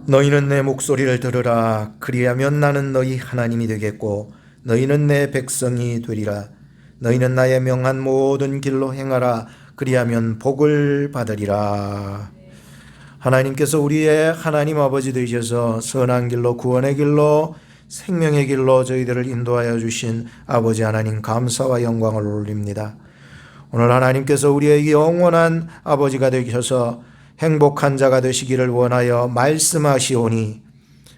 너희는 내 목소리를 들으라. 그리하면 나는 너희 하나님이 되겠고 너희는 내 백성이 되리라. 너희는 나의 명한 모든 길로 행하라. 그리하면 복을 받으리라. 하나님께서 우리의 하나님 아버지 되셔서 선한 길로, 구원의 길로, 생명의 길로 저희들을 인도하여 주신 아버지 하나님, 감사와 영광을 올립니다. 오늘 하나님께서 우리의 영원한 아버지가 되셔서 행복한 자가 되시기를 원하여 말씀하시오니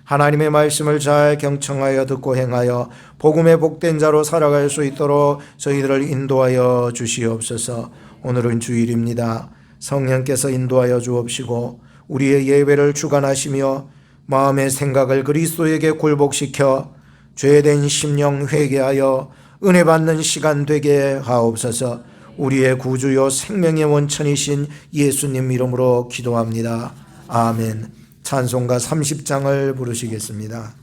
하나님의 말씀을 잘 경청하여 듣고 행하여 복음의 복된 자로 살아갈 수 있도록 저희들을 인도하여 주시옵소서. 오늘은 주일입니다. 성령께서 인도하여 주옵시고 우리의 예배를 주관하시며 마음의 생각을 그리스도에게 굴복시켜 죄된 심령 회개하여 은혜 받는 시간 되게 하옵소서. 우리의 구주요 생명의 원천이신 예수님 이름으로 기도합니다. 아멘. 찬송가 30장을 부르시겠습니다.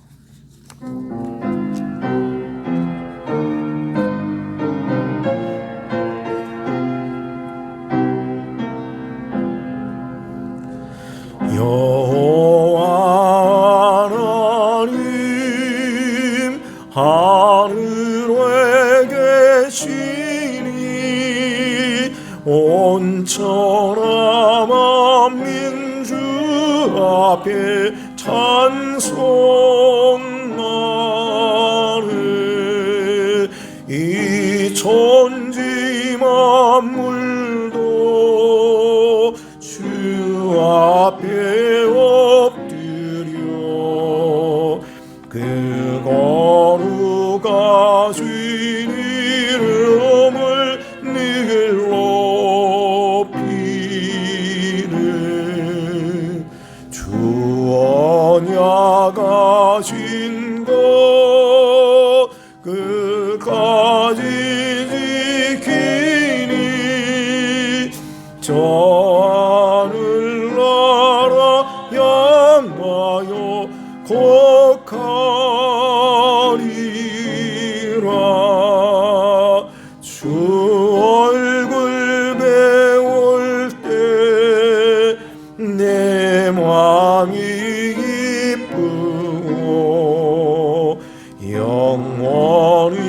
여호와 하나님 하늘에 계시니 온천한 민주 앞에 찬송하네. 이 천지 만물도 주 앞에 엎드려 그 거룩하신 이름을 늘 높이네. 주 언약하신 것 끝까지 지키니 저 하늘나라 향하여 곡하리라. 주 얼굴 배울 때 내 마음이 기쁘고 영원히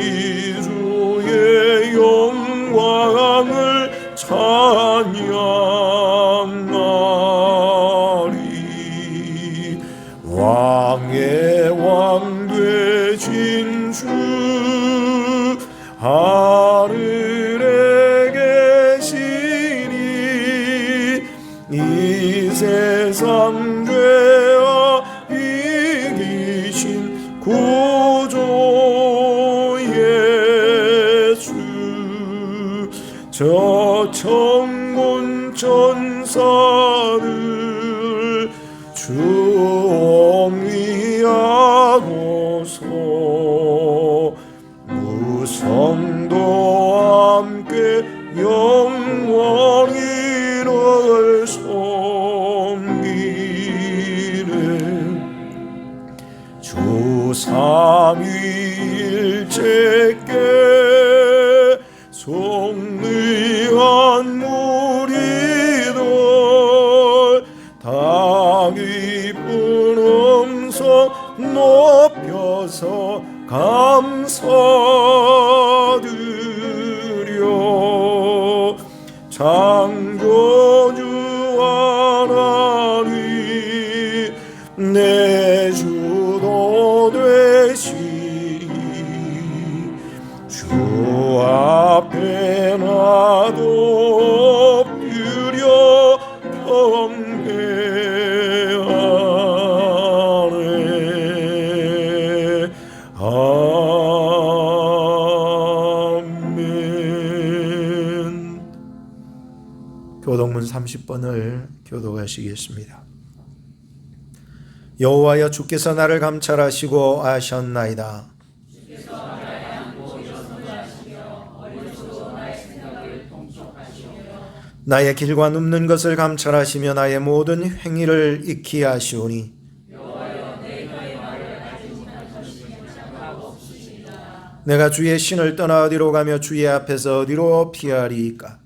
주의 영광을 찬양하리. 왕의 왕 되신 주 하늘에 계시니 이 세상 죄와 이기신 구주 예수. 저 천군 천사를 주옹리하고서 무성도 함께 영원히 를 섬기는 주 삼위일체께 속리한 무리들 다 기쁜 음성 높여서 감사드려. 창조주 하나님 내 주도 되시니 주 앞에 나도 엎드려 경배하네. 아멘. 교동문 30번을 교독하시겠습니다. 여호와여, 주께서 나를 감찰하시고 아셨나이다. 나의 길과 눕는 것을 감찰하시며 나의 모든 행위를 익히 아시오니 내가 주의 신을 떠나 어디로 가며 주의 앞에서 어디로 피하리이까?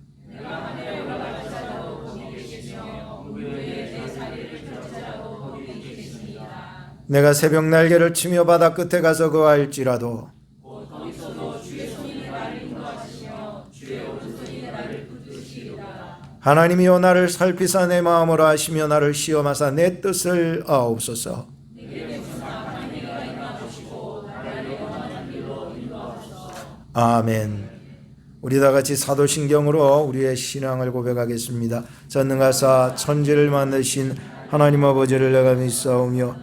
내가 새벽 날개를 치며 바다 끝에 가서 거할지라도 하나님이여 나를 살피사 내 마음을 아시며 나를 시험하사 내 뜻을 아옵소서. 아멘. 우리 다 같이 사도신경으로 우리의 신앙을 고백하겠습니다. 전능하사 천지를 만드신 하나님 아버지를 내가 믿사오며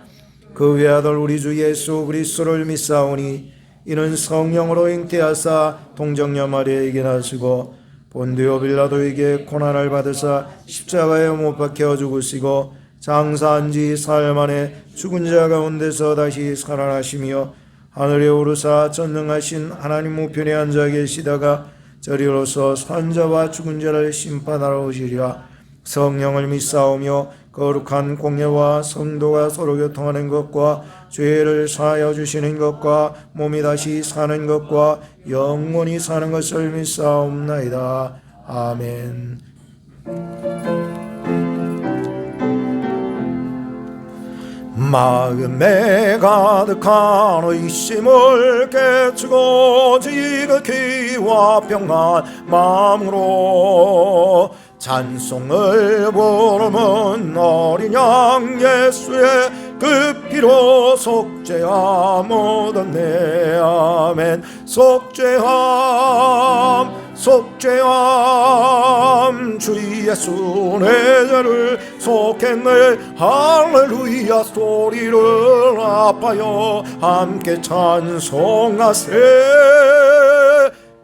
그 외아들 우리 주 예수 그리스도를 믿사오니 이는 성령으로 잉태하사 동정녀 마리아에게 나시고 본디오 빌라도에게 고난을 받으사 십자가에 못 박혀 죽으시고 장사한 지 사흘 만에 죽은 자 가운데서 다시 살아나시며 하늘에 오르사 전능하신 하나님 우편에 앉아 계시다가 저리로서 산자와 죽은 자를 심판하러 오시리라. 성령을 믿사오며 거룩한 공예와 성도가 서로 교통하는 것과 죄를 사하여 주시는 것과 몸이 다시 사는 것과 영원히 사는 것을 믿사옵나이다. 아멘. 마음에 가득한 의심을 깨치고 지극히와 평안 마음으로 찬송을 부르는 어린 양 예수의 그 피로 속죄함 얻었네. 아멘. 속죄함 속죄함 주 예수 내 죄를 속했네. 할렐루야 소리를 아파요 함께 찬송하세.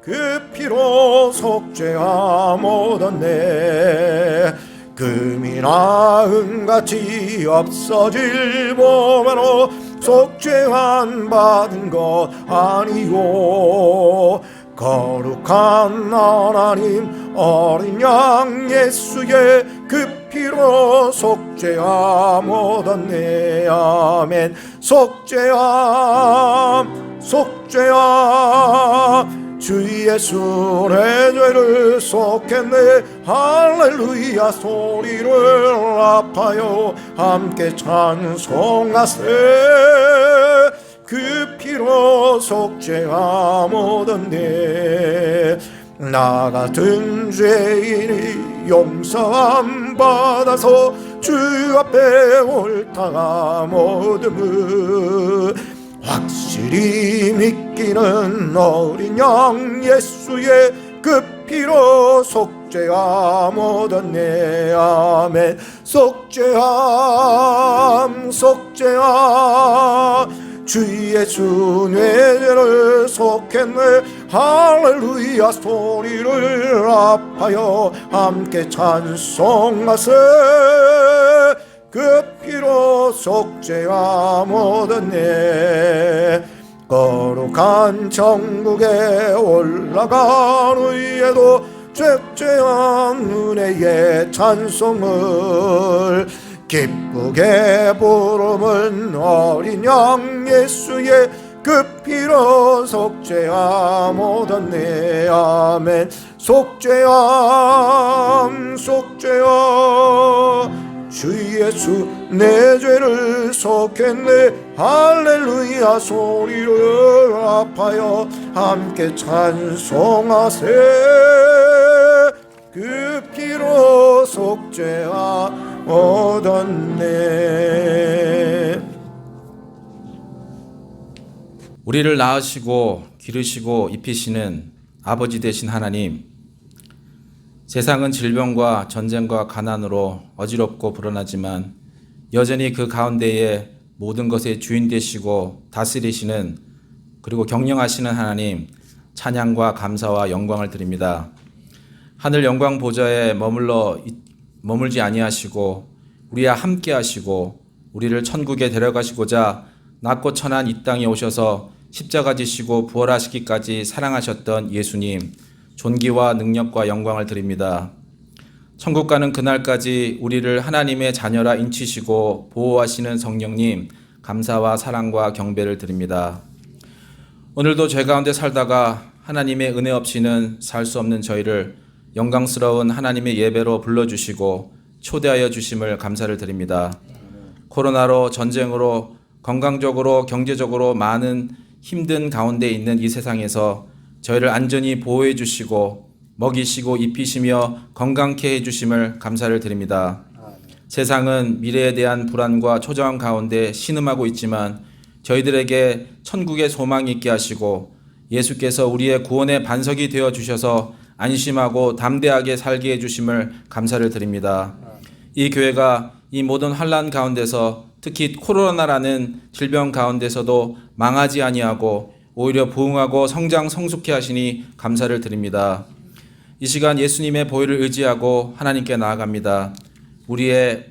그 피로 속죄함 얻었네. 금이나 은같이 없어질 몸으로 속죄함 받은 것 아니요. 거룩한 하나님 어린 양 예수의 그 피로 속죄함 얻었네. 아멘. 속죄함 속죄함 주 예수 내 죄를 속했네. 할렐루야 소리를 아파요 함께 찬송하세. 그 피로 속죄함 얻었네. 나 같은 죄인이 용서함 받아서 주 앞에 옳다함 얻음을 확실히 믿기는 어린 양 예수의 그 피로 속죄함 얻었네. 아멘. 속죄함 속죄함 주 예수 내 죄를 속했네. 할렐루야 소리를 아파요 함께 찬송하세. 그 피로 속죄함 얻었네. 거룩한 천국에 올라간 후에도 죄죄한 은혜의 찬송을 기쁘게 부르는 어린 양 예수의 그 피로 속죄함 얻었네. 아멘. 속죄함 속죄함 주 예수 내 죄를 속했네. 할렐루야 소리를 아파요 함께 찬송하세. 그 피로 속죄함 얻었네. 우리를 낳으시고 기르시고 입히시는 아버지 되신 하나님, 세상은 질병과 전쟁과 가난으로 어지럽고 불안하지만 여전히 그 가운데에 모든 것의 주인 되시고 다스리시는 그리고 경영하시는 하나님, 찬양과 감사와 영광을 드립니다. 하늘 영광 보좌에 머물지 아니하시고 우리와 함께 하시고 우리를 천국에 데려가시고자 낮고 천한 이 땅에 오셔서 십자가 지시고 부활하시기까지 사랑하셨던 예수님, 존귀와 능력과 영광을 드립니다. 천국 가는 그날까지 우리를 하나님의 자녀라 인치시고 보호하시는 성령님, 감사와 사랑과 경배를 드립니다. 오늘도 죄 가운데 살다가 하나님의 은혜 없이는 살 수 없는 저희를 영광스러운 하나님의 예배로 불러주시고 초대하여 주심을 감사를 드립니다. 코로나로 전쟁으로 건강적으로 경제적으로 많은 힘든 가운데 있는 이 세상에서 저희를 안전히 보호해 주시고 먹이시고 입히시며 건강케 해 주심을 감사를 드립니다. 세상은 미래에 대한 불안과 초조함 가운데 신음하고 있지만 저희들에게 천국의 소망이 있게 하시고 예수께서 우리의 구원의 반석이 되어 주셔서 안심하고 담대하게 살게 해 주심을 감사를 드립니다. 이 교회가 이 모든 환난 가운데서 특히 코로나라는 질병 가운데서도 망하지 아니하고 오히려 부흥하고 성장 성숙케 하시니 감사를 드립니다. 이 시간 예수님의 보혈을 의지하고 하나님께 나아갑니다. 우리의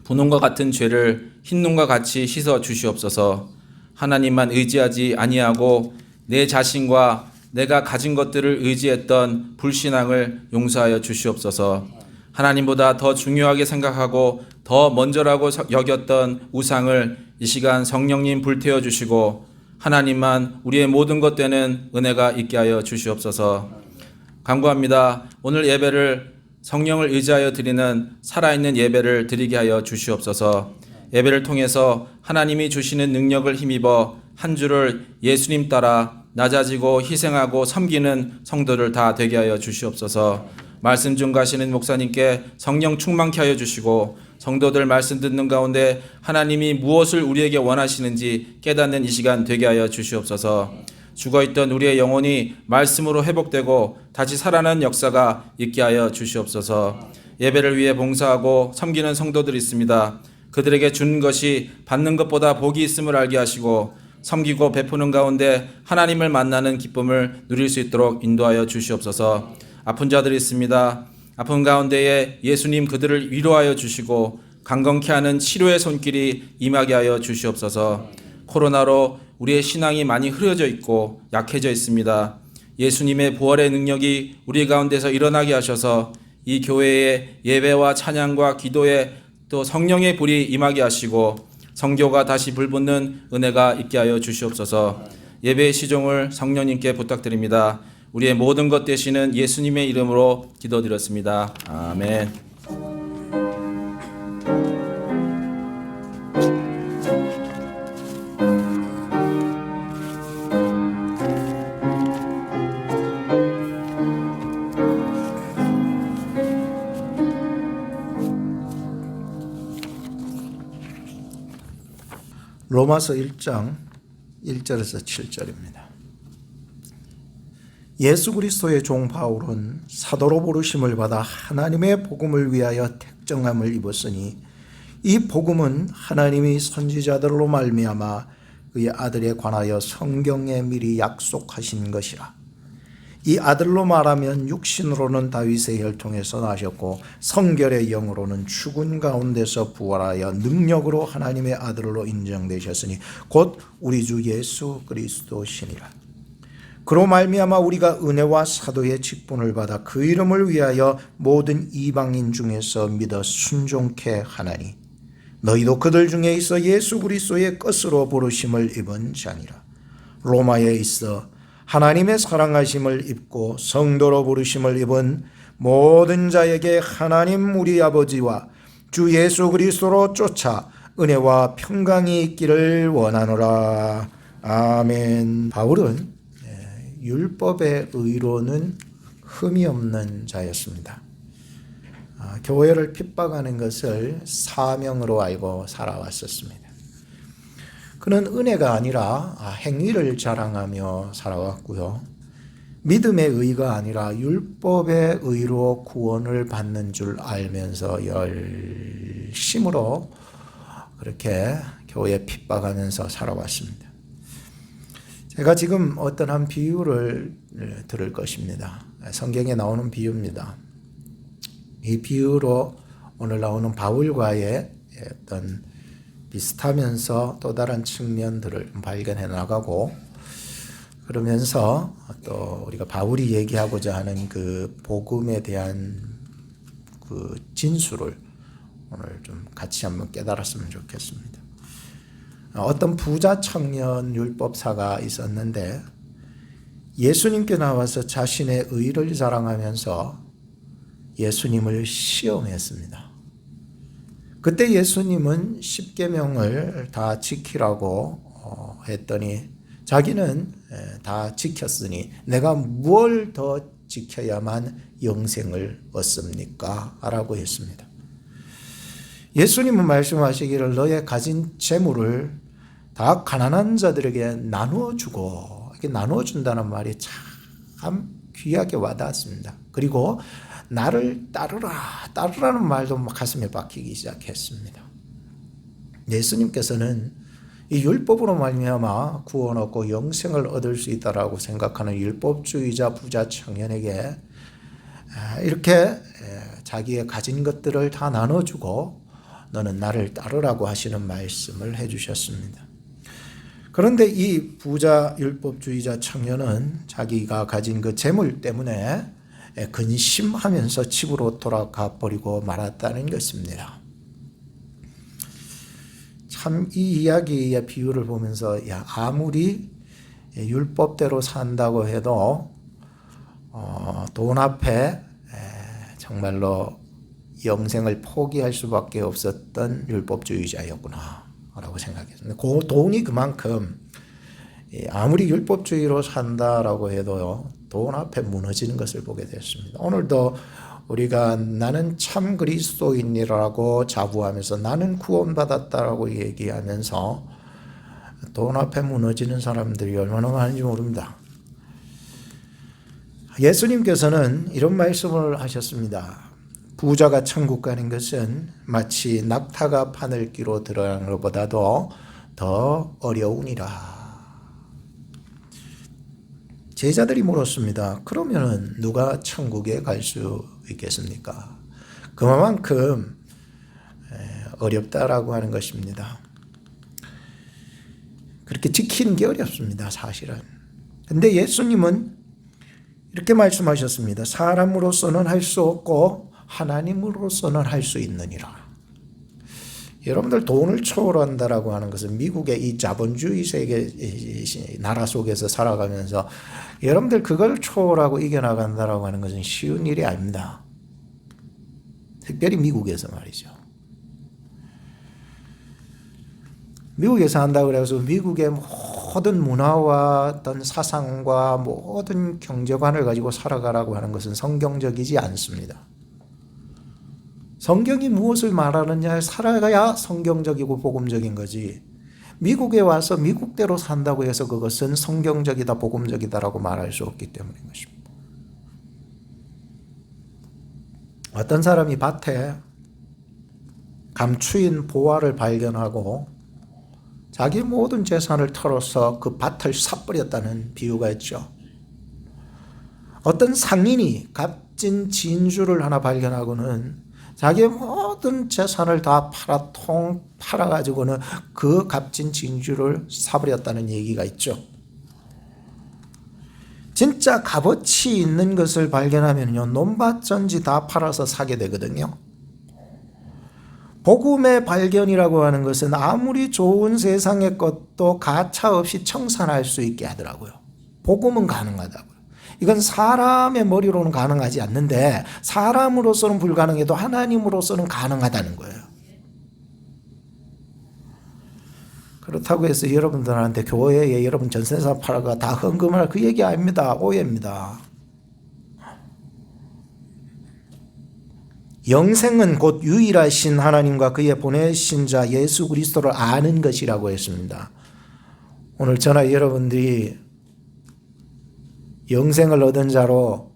분홍과 같은 죄를 흰눈과 같이 씻어 주시옵소서. 하나님만 의지하지 아니하고 내 자신과 내가 가진 것들을 의지했던 불신앙을 용서하여 주시옵소서. 하나님보다 더 중요하게 생각하고 더 먼저라고 여겼던 우상을 이 시간 성령님 불태워 주시고 하나님만 우리의 모든 것 되는 은혜가 있게 하여 주시옵소서. 간구합니다. 오늘 예배를 성령을 의지하여 드리는 살아있는 예배를 드리게 하여 주시옵소서. 예배를 통해서 하나님이 주시는 능력을 힘입어 한 주를 예수님 따라 낮아지고 희생하고 섬기는 성도들 다 되게 하여 주시옵소서. 말씀 증거하시는 목사님께 성령 충만케 하여 주시고 성도들 말씀 듣는 가운데 하나님이 무엇을 우리에게 원하시는지 깨닫는 이 시간 되게 하여 주시옵소서. 죽어있던 우리의 영혼이 말씀으로 회복되고 다시 살아나는 역사가 있게 하여 주시옵소서. 예배를 위해 봉사하고 섬기는 성도들이 있습니다. 그들에게 주는 것이 받는 것보다 복이 있음을 알게 하시고 섬기고 베푸는 가운데 하나님을 만나는 기쁨을 누릴 수 있도록 인도하여 주시옵소서. 아픈 자들이 있습니다. 아픈 가운데에 예수님 그들을 위로하여 주시고 강건케 하는 치료의 손길이 임하게 하여 주시옵소서. 코로나로 우리의 신앙이 많이 흐려져 있고 약해져 있습니다. 예수님의 부활의 능력이 우리 가운데서 일어나게 하셔서 이 교회의 예배와 찬양과 기도에 또 성령의 불이 임하게 하시고 성교가 다시 불붙는 은혜가 있게 하여 주시옵소서. 예배의 시종을 성령님께 부탁드립니다. 우리의 모든 것 되시는 예수님의 이름으로 기도드렸습니다. 아멘. 로마서 1장 1절에서 7절입니다. 예수 그리스도의 종 바울은 사도로 부르심을 받아 하나님의 복음을 위하여 택정함을 입었으니 이 복음은 하나님이 선지자들로 말미암아 그의 아들에 관하여 성경에 미리 약속하신 것이라. 이 아들로 말하면 육신으로는 다윗의 혈통에서 나셨고 성결의 영으로는 죽은 가운데서 부활하여 능력으로 하나님의 아들로 인정되셨으니 곧 우리 주 예수 그리스도시니라. 그로 말미암아 우리가 은혜와 사도의 직분을 받아 그 이름을 위하여 모든 이방인 중에서 믿어 순종케 하나니 너희도 그들 중에 있어 예수 그리스도의 것으로 부르심을 입은 자니라. 로마에 있어 하나님의 사랑하심을 입고 성도로 부르심을 입은 모든 자에게 하나님 우리 아버지와 주 예수 그리스도로 쫓아 은혜와 평강이 있기를 원하노라. 아멘. 바울은 율법의 의로는 흠이 없는 자였습니다. 교회를 핍박하는 것을 사명으로 알고 살아왔었습니다. 그는 은혜가 아니라 행위를 자랑하며 살아왔고요. 믿음의 의가 아니라 율법의 의로 구원을 받는 줄 알면서 열심으로 그렇게 교회 핍박하면서 살아왔습니다. 제가 지금 어떤 한 비유를 들을 것입니다. 성경에 나오는 비유입니다. 이 비유로 오늘 나오는 바울과의 어떤 비슷하면서 또 다른 측면들을 발견해 나가고 그러면서 또 우리가 바울이 얘기하고자 하는 그 복음에 대한 그 진수를 오늘 좀 같이 한번 깨달았으면 좋겠습니다. 어떤 부자 청년 율법사가 있었는데 예수님께 나와서 자신의 의를 자랑하면서 예수님을 시험했습니다. 그때 예수님은 십계명을 다 지키라고 했더니 자기는 다 지켰으니 내가 뭘 더 지켜야만 영생을 얻습니까? 라고 했습니다. 예수님은 말씀하시기를 너의 가진 재물을 다 가난한 자들에게 나누어 주고, 이렇게 나누어 준다는 말이 참 귀하게 와닿았습니다. 그리고 나를 따르라는 말도 가슴에 박히기 시작했습니다. 예수님께서는 이 율법으로 말미암아 구원 얻고 영생을 얻을 수 있다라고 생각하는 율법주의자 부자 청년에게 이렇게 자기의 가진 것들을 다 나눠주고 너는 나를 따르라고 하시는 말씀을 해주셨습니다. 그런데 이 부자 율법주의자 청년은 자기가 가진 그 재물 때문에 근심하면서 집으로 돌아가 버리고 말았다는 것입니다. 참 이 이야기의 비유를 보면서 아무리 율법대로 산다고 해도 돈 앞에 정말로 영생을 포기할 수밖에 없었던 율법주의자였구나 라고 생각했습니다. 그 돈이 그만큼 아무리 율법주의로 산다라고 해도 돈 앞에 무너지는 것을 보게 됐습니다. 오늘도 우리가 나는 참 그리스도인이라고 자부하면서 나는 구원받았다라고 얘기하면서 돈 앞에 무너지는 사람들이 얼마나 많은지 모릅니다. 예수님께서는 이런 말씀을 하셨습니다. 부자가 천국 가는 것은 마치 낙타가 바늘기로 들어가는 것보다도 더 어려우니라. 제자들이 물었습니다. 그러면은 누가 천국에 갈 수 있겠습니까? 그만큼 어렵다라고 하는 것입니다. 그렇게 지키는 게 어렵습니다, 사실은. 근데 예수님은 이렇게 말씀하셨습니다. 사람으로서는 할 수 없고 하나님으로서는 할 수 있느니라. 여러분들 돈을 초월한다라고 하는 것은 미국의 이 자본주의 세계 나라 속에서 살아가면서 여러분들 그걸 초월하고 이겨나간다라고 하는 것은 쉬운 일이 아닙니다. 특별히 미국에서 말이죠. 미국에서 한다고 그래서 미국의 모든 문화와 어떤 사상과 모든 경제관을 가지고 살아가라고 하는 것은 성경적이지 않습니다. 성경이 무엇을 말하느냐에 살아가야 성경적이고 복음적인 거지. 미국에 와서 미국대로 산다고 해서 그것은 성경적이다, 복음적이다라고 말할 수 없기 때문인 것입니다. 어떤 사람이 밭에 감추인 보화를 발견하고 자기 모든 재산을 털어서 그 밭을 사버렸다는 비유가 있죠. 어떤 상인이 값진 진주를 하나 발견하고는 자기의 모든 재산을 다 팔아가지고는 그 값진 진주를 사버렸다는 얘기가 있죠. 진짜 값어치 있는 것을 발견하면요, 논밭전지 다 팔아서 사게 되거든요. 복음의 발견이라고 하는 것은 아무리 좋은 세상의 것도 가차 없이 청산할 수 있게 하더라고요. 복음은 가능하다고요. 이건 사람의 머리로는 가능하지 않는데 사람으로서는 불가능해도 하나님으로서는 가능하다는 거예요. 그렇다고 해서 여러분들한테 교회에 여러분 전세산 팔아가 다 헌금할 그 얘기 아닙니다. 오해입니다. 영생은 곧 유일하신 하나님과 그의 보내신 자 예수 그리스도를 아는 것이라고 했습니다. 오늘 저나 여러분들이 영생을 얻은 자로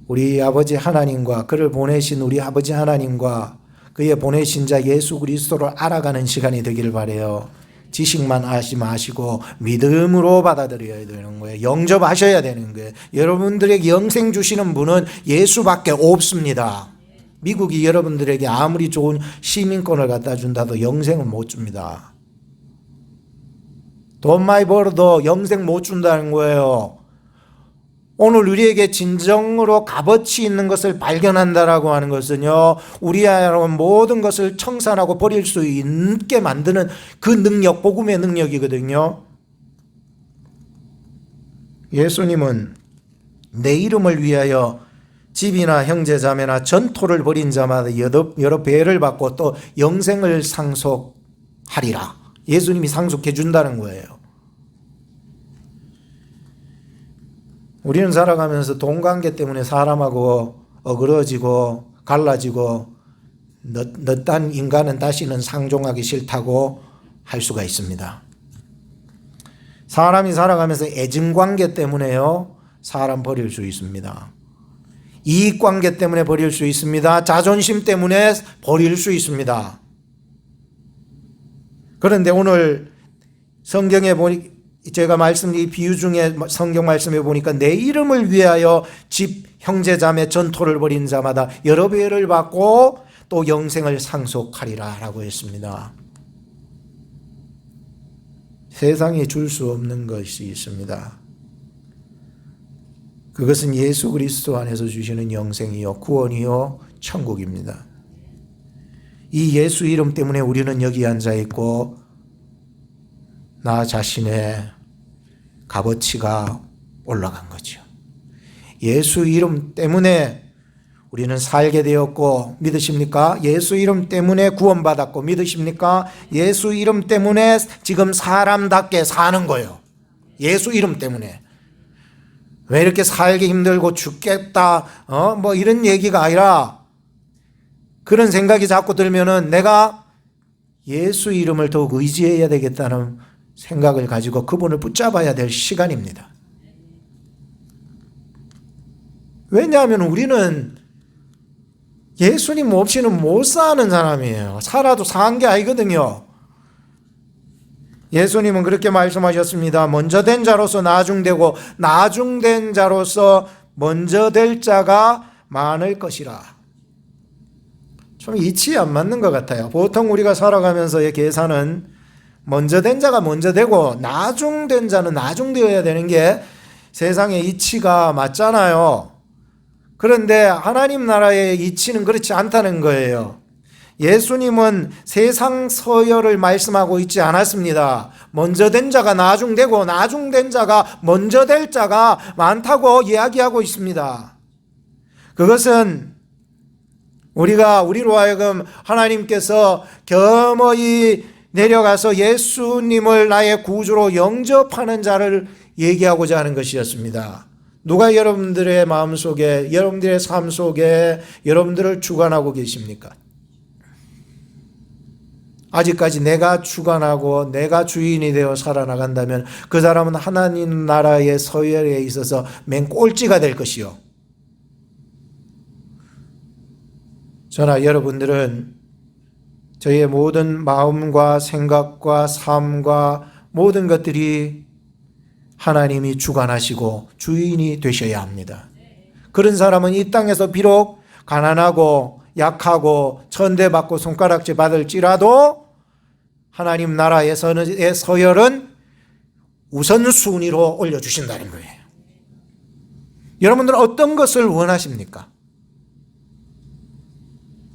우리 아버지 하나님과 그를 보내신 우리 아버지 하나님과 그의 보내신 자 예수 그리스도를 알아가는 시간이 되기를 바라요. 지식만 하지 마시고 믿음으로 받아들여야 되는 거예요. 영접하셔야 되는 거예요. 여러분들에게 영생 주시는 분은 예수밖에 없습니다. 미국이 여러분들에게 아무리 좋은 시민권을 갖다 준다도 영생은 못 줍니다. 돈 많이 벌어도 영생 못 준다는 거예요. 오늘 우리에게 진정으로 값어치 있는 것을 발견한다라고 하는 것은요, 우리의 모든 것을 청산하고 버릴 수 있게 만드는 그 능력, 복음의 능력이거든요. 예수님은 내 이름을 위하여 집이나 형제자매나 전토를 벌인 자마다 여러 배를 받고 또 영생을 상속하리라. 예수님이 상속해 준다는 거예요. 우리는 살아가면서 돈 관계 때문에 사람하고 어그러지고 갈라지고 너딴 인간은 다시는 상종하기 싫다고 할 수가 있습니다. 사람이 살아가면서 애증관계 때문에요, 사람 버릴 수 있습니다. 이익관계 때문에 버릴 수 있습니다. 자존심 때문에 버릴 수 있습니다. 그런데 오늘 성경에 보니 제가 이 비유 중에 성경 말씀에 보니까 내 이름을 위하여 집, 형제, 자매, 전토를 벌인 자마다 여러 배를 받고 또 영생을 상속하리라 라고 했습니다. 세상에 줄 수 없는 것이 있습니다. 그것은 예수 그리스도 안에서 주시는 영생이요, 구원이요, 천국입니다. 이 예수 이름 때문에 우리는 여기 앉아 있고 나 자신의 값어치가 올라간 거죠. 예수 이름 때문에 우리는 살게 되었고, 믿으십니까? 예수 이름 때문에 구원받았고, 믿으십니까? 예수 이름 때문에 지금 사람답게 사는 거예요. 예수 이름 때문에. 왜 이렇게 살기 힘들고 죽겠다, 뭐 이런 얘기가 아니라, 그런 생각이 자꾸 들면은 내가 예수 이름을 더욱 의지해야 되겠다는 생각을 가지고 그분을 붙잡아야 될 시간입니다. 왜냐하면 우리는 예수님 없이는 못 사는 사람이에요. 살아도 상한 게 아니거든요. 예수님은 그렇게 말씀하셨습니다. 먼저 된 자로서 나중되고 나중된 자로서 먼저 될 자가 많을 것이라. 좀 이치에 안 맞는 것 같아요. 보통 우리가 살아가면서의 계산은 먼저 된 자가 먼저 되고 나중된 자는 나중되어야 되는 게 세상의 이치가 맞잖아요. 그런데 하나님 나라의 이치는 그렇지 않다는 거예요. 예수님은 세상 서열을 말씀하고 있지 않았습니다. 먼저 된 자가 나중되고 나중된 자가 먼저 될 자가 많다고 이야기하고 있습니다. 그것은 우리로 하여금 하나님께서 겸허히 내려가서 예수님을 나의 구주로 영접하는 자를 얘기하고자 하는 것이었습니다. 누가 여러분들의 마음속에, 여러분들의 삶 속에 여러분들을 주관하고 계십니까? 아직까지 내가 주관하고 내가 주인이 되어 살아나간다면 그 사람은 하나님 나라의 서열에 있어서 맨 꼴찌가 될 것이요. 저나 여러분들은 저희의 모든 마음과 생각과 삶과 모든 것들이 하나님이 주관하시고 주인이 되셔야 합니다. 그런 사람은 이 땅에서 비록 가난하고 약하고 천대받고 손가락질 받을지라도 하나님 나라의 서열은 우선순위로 올려주신다는 거예요. 여러분들은 어떤 것을 원하십니까?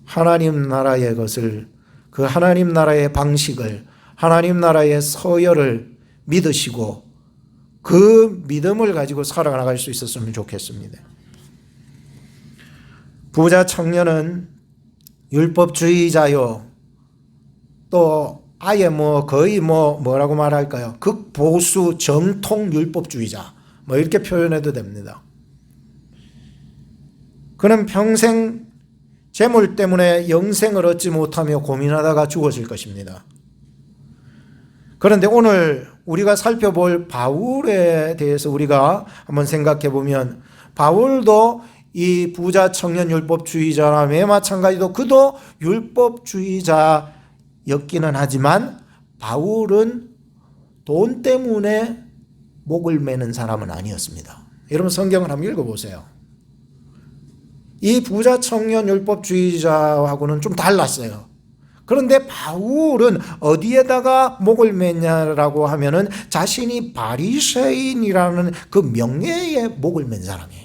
하나님 나라의 것을, 그 하나님 나라의 방식을, 하나님 나라의 서열을 믿으시고 그 믿음을 가지고 살아나갈 수 있었으면 좋겠습니다. 부자 청년은 율법주의자요, 또 아예 거의 뭐라고 말할까요? 극보수 정통 율법주의자, 이렇게 표현해도 됩니다. 그는 평생 재물 때문에 영생을 얻지 못하며 고민하다가 죽었을 것입니다. 그런데 오늘 우리가 살펴볼 바울에 대해서 우리가 한번 생각해 보면, 바울도 이 부자 청년 율법주의자나 매 마찬가지로 그도 율법주의자였기는 하지만 바울은 돈 때문에 목을 매는 사람은 아니었습니다. 여러분 성경을 한번 읽어보세요. 이 부자 청년 율법주의자하고는 좀 달랐어요. 그런데 바울은 어디에다가 목을 맸냐라고 하면은 자신이 바리새인이라는 그 명예에 목을 맨 사람이에요.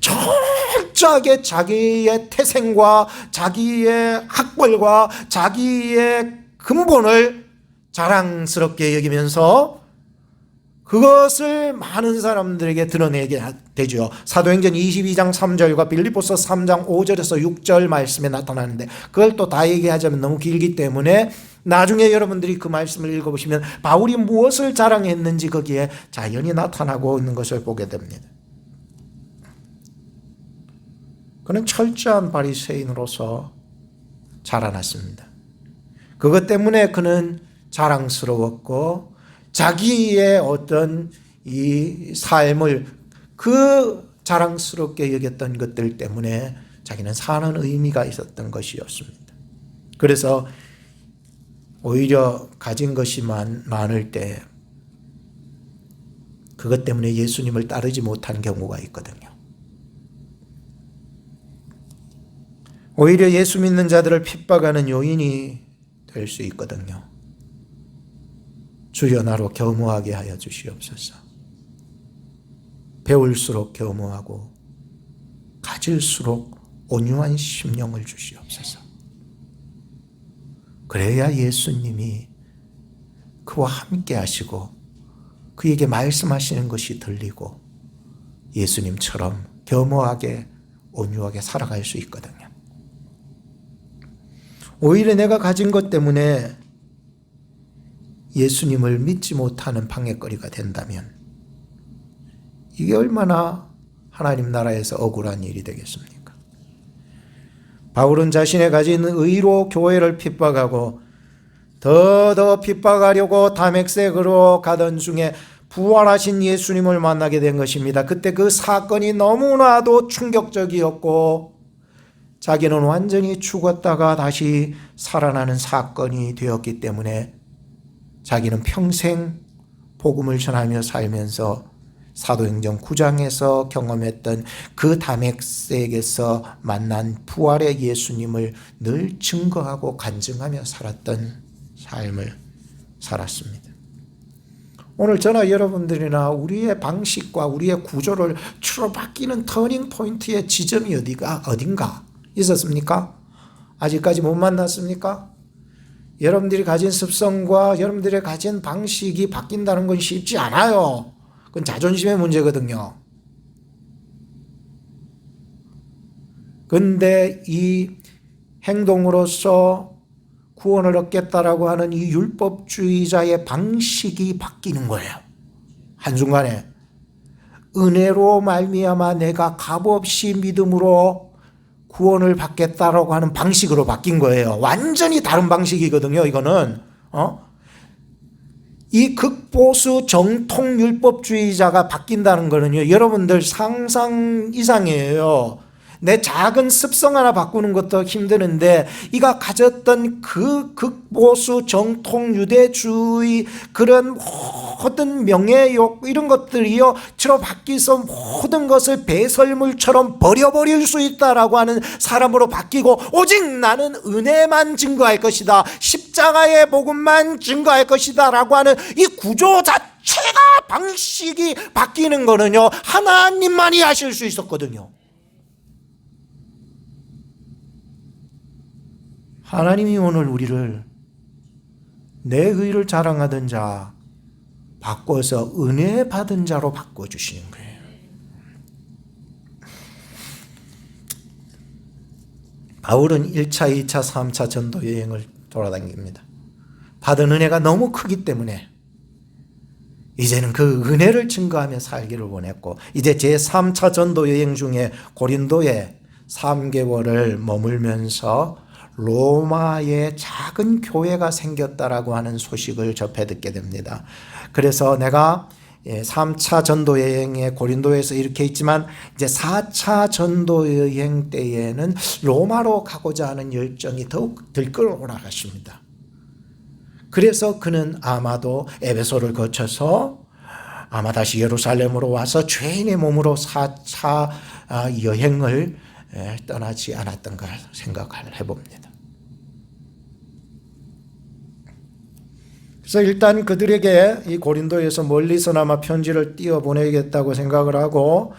철저하게 자기의 태생과 자기의 학벌과 자기의 근본을 자랑스럽게 여기면서 그것을 많은 사람들에게 드러내게 되죠. 사도행전 22장 3절과 빌립보서 3장 5절에서 6절 말씀에 나타나는데 그걸 또 다 얘기하자면 너무 길기 때문에 나중에 여러분들이 그 말씀을 읽어보시면 바울이 무엇을 자랑했는지 거기에 자연히 나타나고 있는 것을 보게 됩니다. 그는 철저한 바리새인으로서 자라났습니다. 그것 때문에 그는 자랑스러웠고 자기의 어떤 이 삶을 그 자랑스럽게 여겼던 것들 때문에 자기는 사는 의미가 있었던 것이었습니다. 그래서 오히려 가진 것이 많을 때 그것 때문에 예수님을 따르지 못하는 경우가 있거든요. 오히려 예수 믿는 자들을 핍박하는 요인이 될 수 있거든요. 주여 나로 겸허하게 하여 주시옵소서. 배울수록 겸허하고 가질수록 온유한 심령을 주시옵소서. 그래야 예수님이 그와 함께 하시고 그에게 말씀하시는 것이 들리고 예수님처럼 겸허하게 온유하게 살아갈 수 있거든요. 오히려 내가 가진 것 때문에 예수님을 믿지 못하는 방해거리가 된다면 이게 얼마나 하나님 나라에서 억울한 일이 되겠습니까? 바울은 자신의 가진 의로 교회를 핍박하고 더 핍박하려고 다메섹으로 가던 중에 부활하신 예수님을 만나게 된 것입니다. 그때 그 사건이 너무나도 충격적이었고 자기는 완전히 죽었다가 다시 살아나는 사건이 되었기 때문에 자기는 평생 복음을 전하며 살면서 사도행전 9장에서 경험했던 그 다메섹에서 만난 부활의 예수님을 늘 증거하고 간증하며 살았던 삶을 살았습니다. 오늘 저나 여러분들이나 우리의 방식과 우리의 구조를 주로 바뀌는 터닝 포인트의 지점이 어딘가 있었습니까? 아직까지 못 만났습니까? 여러분들이 가진 습성과 여러분들이 가진 방식이 바뀐다는 건 쉽지 않아요. 그건 자존심의 문제거든요. 그런데 이 행동으로서 구원을 얻겠다라고 하는 이 율법주의자의 방식이 바뀌는 거예요. 한순간에 은혜로 말미암아 내가 값없이 믿음으로 구원을 받겠다라고 하는 방식으로 바뀐 거예요. 완전히 다른 방식이거든요. 이거는 이 극보수 정통 율법주의자가 바뀐다는 거는요, 여러분들 상상 이상이에요. 내 작은 습성 하나 바꾸는 것도 힘드는데 이가 가졌던 그 극보수 정통 유대주의 그런 모든 명예욕 이런 것들이요 주로 바뀌어서 모든 것을 배설물처럼 버려버릴 수 있다라고 하는 사람으로 바뀌고 오직 나는 은혜만 증거할 것이다, 십자가의 복음만 증거할 것이다 라고 하는 이 구조 자체가 방식이 바뀌는 거는요 하나님만이 하실 수 있었거든요. 하나님이 오늘 우리를 내 의를 자랑하던 자 바꿔서 은혜 받은 자로 바꿔주시는 거예요. 바울은 1차, 2차, 3차 전도 여행을 돌아다닙니다. 받은 은혜가 너무 크기 때문에 이제는 그 은혜를 증거하며 살기를 원했고 이제 제3차 전도 여행 중에 고린도에 3개월을 머물면서 로마에 작은 교회가 생겼다라고 하는 소식을 접해 듣게 됩니다. 그래서 내가 3차 전도 여행에 고린도에서 이렇게 있지만 이제 4차 전도 여행 때에는 로마로 가고자 하는 열정이 더욱 들끓어 올라갔습니다. 그래서 그는 아마도 에베소를 거쳐서 아마 다시 예루살렘으로 와서 죄인의 몸으로 4차 여행을 떠나지 않았던가 생각을 해봅니다. 그래서 일단 그들에게 이 고린도에서 멀리서나마 편지를 띄워보내겠다고 생각을 하고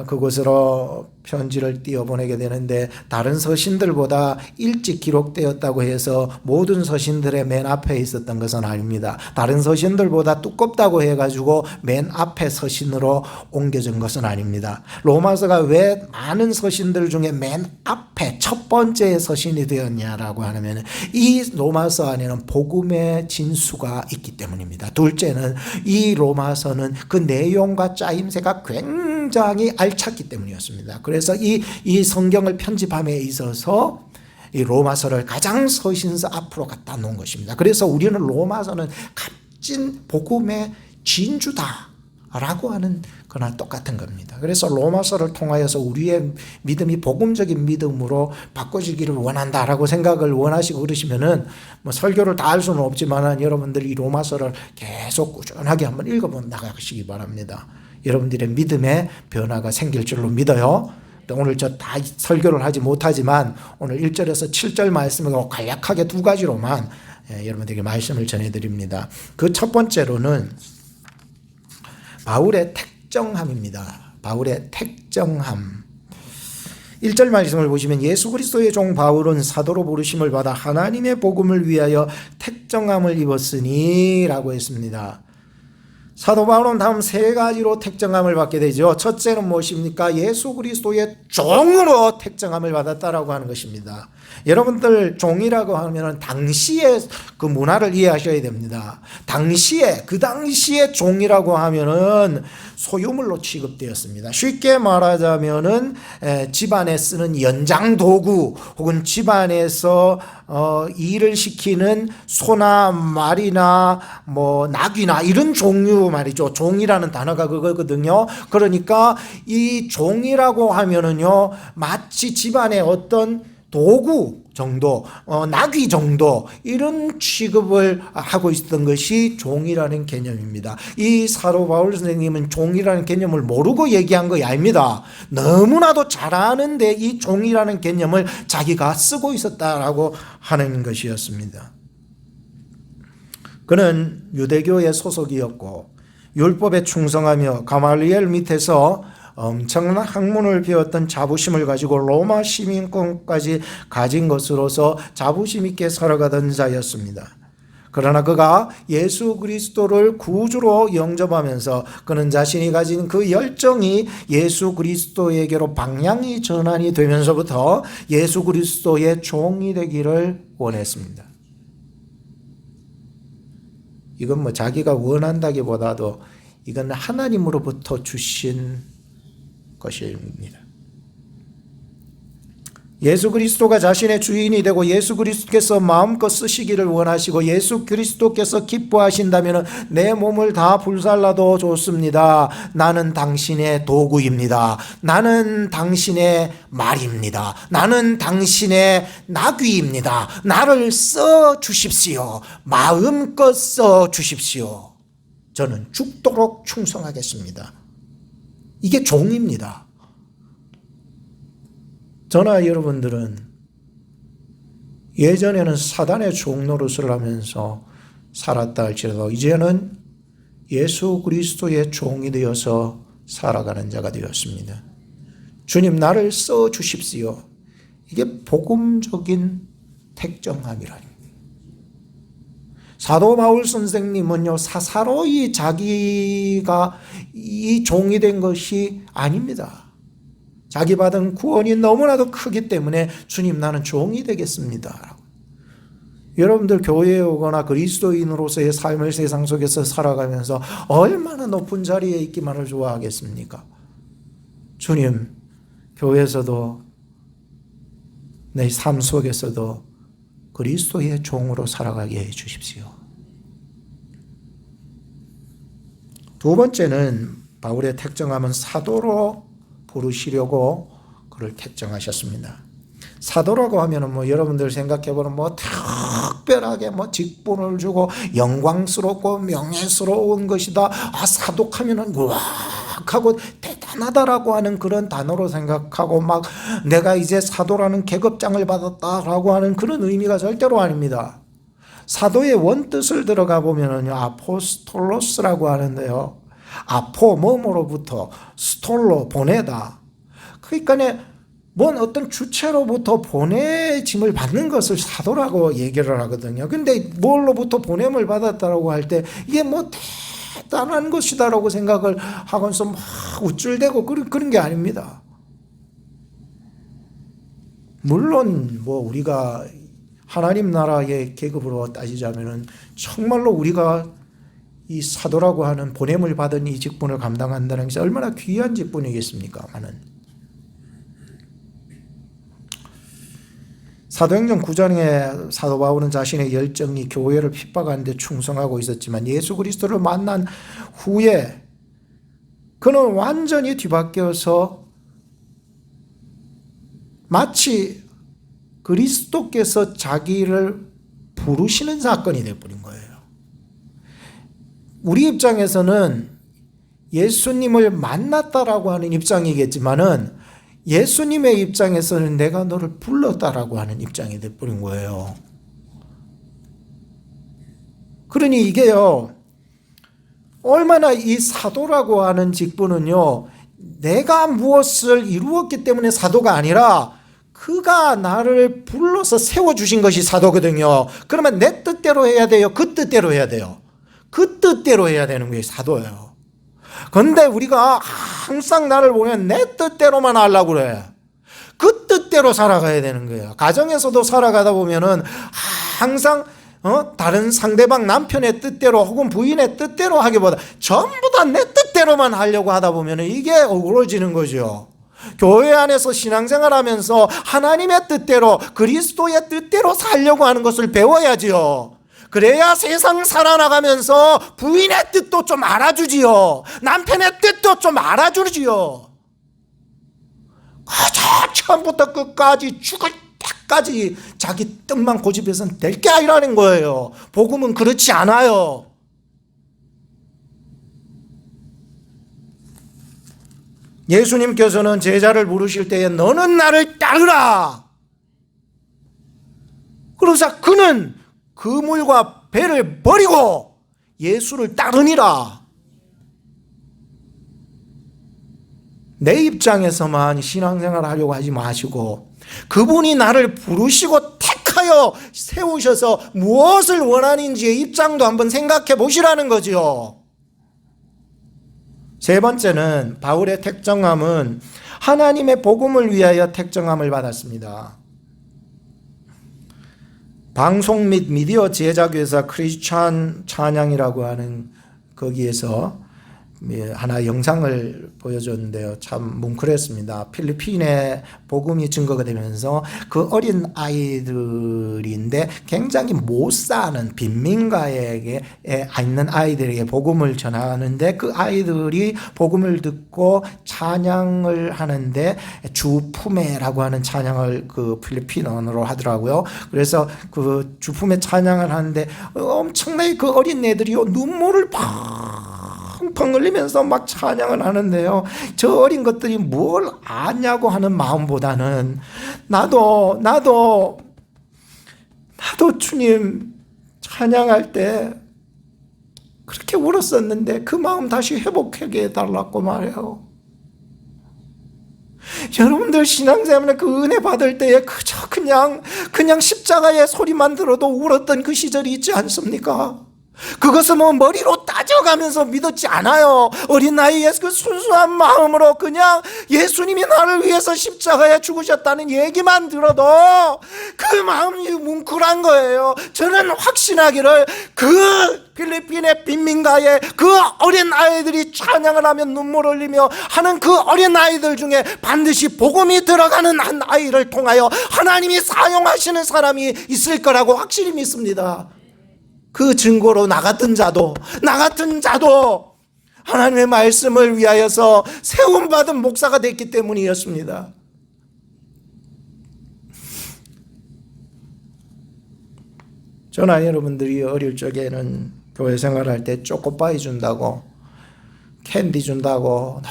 그곳으로 편지를 띄워보내게 되는데, 다른 서신들보다 일찍 기록되었다고 해서 모든 서신들의 맨 앞에 있었던 것은 아닙니다. 다른 서신들보다 두껍다고 해가지고 맨 앞에 서신으로 옮겨진 것은 아닙니다. 로마서가 왜 많은 서신들 중에 맨 앞에 첫 번째 서신이 되었냐라고 하면 이 로마서 안에는 복음의 진수가 있기 때문입니다. 둘째는 이 로마서는 그 내용과 짜임새가 굉장히 알찼기 때문이었습니다. 그래서 이 성경을 편집함에 있어서 이 로마서를 가장 서신서 앞으로 갖다 놓은 것입니다. 그래서 우리는 로마서는 값진 복음의 진주다라고 하는 거나 똑같은 겁니다. 그래서 로마서를 통하여서 우리의 믿음이 복음적인 믿음으로 바꿔지기를 원한다라고 생각을 원하시고 그러시면은 뭐 설교를 다 할 수는 없지만 여러분들이 이 로마서를 계속 꾸준하게 한번 읽어보 나가시기 바랍니다. 여러분들의 믿음의 변화가 생길 줄로 믿어요. 오늘 저 다 설교를 하지 못하지만 오늘 1절에서 7절 말씀을 간략하게 두 가지로만 여러분들에게 말씀을 전해드립니다. 그 첫 번째로는 바울의 택정함입니다. 바울의 택정함. 1절 말씀을 보시면 예수 그리스도의 종 바울은 사도로 부르심을 받아 하나님의 복음을 위하여 택정함을 입었으니 라고 했습니다. 사도 바울은 다음 세 가지로 택정함을 받게 되죠. 첫째는 무엇입니까? 예수 그리스도의 종으로 택정함을 받았다라고 하는 것입니다. 여러분들 종이라고 하면 당시의 그 문화를 이해하셔야 됩니다. 그 당시에 종이라고 하면은 소유물로 취급되었습니다. 쉽게 말하자면은 집안에 쓰는 연장 도구 혹은 집안에서 일을 시키는 소나 말이나 뭐 낙이나 이런 종류 말이죠. 종이라는 단어가 그거거든요. 그러니까 이 종이라고 하면은요, 마치 집안의 어떤 도구 정도, 나귀 정도 이런 취급을 하고 있었던 것이 종이라는 개념입니다. 이 사도 바울 선생님은 종이라는 개념을 모르고 얘기한 것이 아닙니다. 너무나도 잘 아는데 이 종이라는 개념을 자기가 쓰고 있었다라고 하는 것이었습니다. 그는 유대교의 소속이었고 율법에 충성하며 가말리엘 밑에서 엄청난 학문을 배웠던 자부심을 가지고 로마 시민권까지 가진 것으로서 자부심 있게 살아가던 자였습니다. 그러나 그가 예수 그리스도를 구주로 영접하면서 그는 자신이 가진 그 열정이 예수 그리스도에게로 방향이 전환이 되면서부터 예수 그리스도의 종이 되기를 원했습니다. 이건 뭐 자기가 원한다기보다도 이건 하나님으로부터 주신 것입니다. 예수 그리스도가 자신의 주인이 되고 예수 그리스도께서 마음껏 쓰시기를 원하시고 예수 그리스도께서 기뻐하신다면 내 몸을 다 불살라도 좋습니다. 나는 당신의 도구입니다. 나는 당신의 말입니다. 나는 당신의 나귀입니다. 나를 써 주십시오. 마음껏 써 주십시오. 저는 죽도록 충성하겠습니다. 이게 종입니다. 저나 여러분들은 예전에는 사단의 종 노릇을 하면서 살았다 할지라도 이제는 예수 그리스도의 종이 되어서 살아가는 자가 되었습니다. 주님 나를 써 주십시오. 이게 복음적인 택정함이라니. 사도 바울 선생님은요, 사사로이 자기가 이 종이 된 것이 아닙니다. 자기 받은 구원이 너무나도 크기 때문에 주님 나는 종이 되겠습니다. 여러분들 교회에 오거나 그리스도인으로서의 삶을 세상 속에서 살아가면서 얼마나 높은 자리에 있기만을 좋아하겠습니까? 주님, 교회에서도 내 삶 속에서도 그리스도의 종으로 살아가게 해 주십시오. 두 번째는 바울의 택정함은 사도로 부르시려고 그를 택정하셨습니다. 사도라고 하면은 뭐 여러분들 생각해보면 뭐 특별하게 뭐 직분을 주고 영광스럽고 명예스러운 것이다. 사독하면은 우악하고 대단한 대단하다라고 하는 그런 단어로 생각하고 막 내가 이제 사도라는 계급장을 받았다라고 하는 그런 의미가 절대로 아닙니다. 사도의 원뜻을 들어가 보면은요, 아포스톨로스라고 하는데요. 아포 뭐뭐로부터, 스톨로 보내다. 그러니까 뭔 어떤 주체로부터 보내짐을 받는 것을 사도라고 얘기를 하거든요. 근데 뭘로부터 보냄을 받았다라고 할 때 이게 뭐 대단한 것이다라고 생각을 하면서 막 우쭐대고 그런 게 아닙니다. 물론 뭐 우리가 하나님 나라의 계급으로 따지자면은 정말로 우리가 이 사도라고 하는 보냄을 받은 이 직분을 감당한다는 것이 얼마나 귀한 직분이겠습니까마는. 사도행전 9장에 사도 바울은 자신의 열정이 교회를 핍박하는데 충성하고 있었지만 예수 그리스도를 만난 후에 그는 완전히 뒤바뀌어서 마치 그리스도께서 자기를 부르시는 사건이 되어버린 거예요. 우리 입장에서는 예수님을 만났다라고 하는 입장이겠지만은 예수님의 입장에서는 내가 너를 불렀다라고 하는 입장이 되어버린 거예요. 그러니 이게요, 얼마나 이 사도라고 하는 직분은요, 내가 무엇을 이루었기 때문에 사도가 아니라 그가 나를 불러서 세워주신 것이 사도거든요. 그러면 내 뜻대로 해야 돼요? 그 뜻대로 해야 돼요? 그 뜻대로 해야 되는 게 사도예요. 그런데 우리가 항상 나를 보면 내 뜻대로만 하려고 그래. 그 뜻대로 살아가야 되는 거예요. 가정에서도 살아가다 보면은 항상 다른 상대방 남편의 뜻대로 혹은 부인의 뜻대로 하기보다 전부 다 내 뜻대로만 하려고 하다 보면은 이게 어그러지는 거죠. 교회 안에서 신앙생활하면서 하나님의 뜻대로 그리스도의 뜻대로 살려고 하는 것을 배워야지요. 그래야 세상 살아나가면서 부인의 뜻도 좀 알아주지요. 남편의 뜻도 좀 알아주지요. 처음부터 끝까지 죽을 때까지 자기 뜻만 고집해서는 될 게 아니라는 거예요. 복음은 그렇지 않아요. 예수님께서는 제자를 부르실 때에 너는 나를 따르라. 그러자 그는 그물과 배를 버리고 예수를 따르니라. 내 입장에서만 신앙생활 하려고 하지 마시고 그분이 나를 부르시고 택하여 세우셔서 무엇을 원하는지의 입장도 한번 생각해 보시라는 거지요. 세 번째는 바울의 택정함은 하나님의 복음을 위하여 택정함을 받았습니다. 방송 및 미디어 제작회사 크리스찬 찬양이라고 하는 거기에서 하나 영상을 보여줬는데요. 참 뭉클했습니다. 필리핀의 복음이 증거가 되면서 그 어린 아이들인데 굉장히 못 사는 빈민가에 있는 아이들에게 복음을 전하는데 그 아이들이 복음을 듣고 찬양을 하는데 주품에라고 하는 찬양을 그 필리핀어로 하더라고요. 그래서 그 주품에 찬양을 하는데 엄청나게 그 어린 애들이 눈물을 펑펑 흘리면서 막 찬양을 하는데요. 저 어린 것들이 뭘 아냐고 하는 마음보다는 나도 주님 찬양할 때 그렇게 울었었는데 그 마음 다시 회복하게 해달라고 말해요. 여러분들 신앙생활에 그 은혜 받을 때에 그저 그냥 십자가의 소리만 들어도 울었던 그 시절이 있지 않습니까? 그것은 뭐 머리로 따져가면서 믿었지 않아요. 어린 나이에 그 순수한 마음으로 그냥 예수님이 나를 위해서 십자가에 죽으셨다는 얘기만 들어도 그 마음이 뭉클한 거예요. 저는 확신하기를 그 필리핀의 빈민가에 그 어린 아이들이 찬양을 하며 눈물 흘리며 하는 그 어린 아이들 중에 반드시 복음이 들어가는 한 아이를 통하여 하나님이 사용하시는 사람이 있을 거라고 확실히 믿습니다. 그 증거로 나 같은 자도 하나님의 말씀을 위하여서 세움받은 목사가 됐기 때문이었습니다. 저나 여러분들이 어릴 적에는 교회 생활할 때 초코파이 준다고 캔디 준다고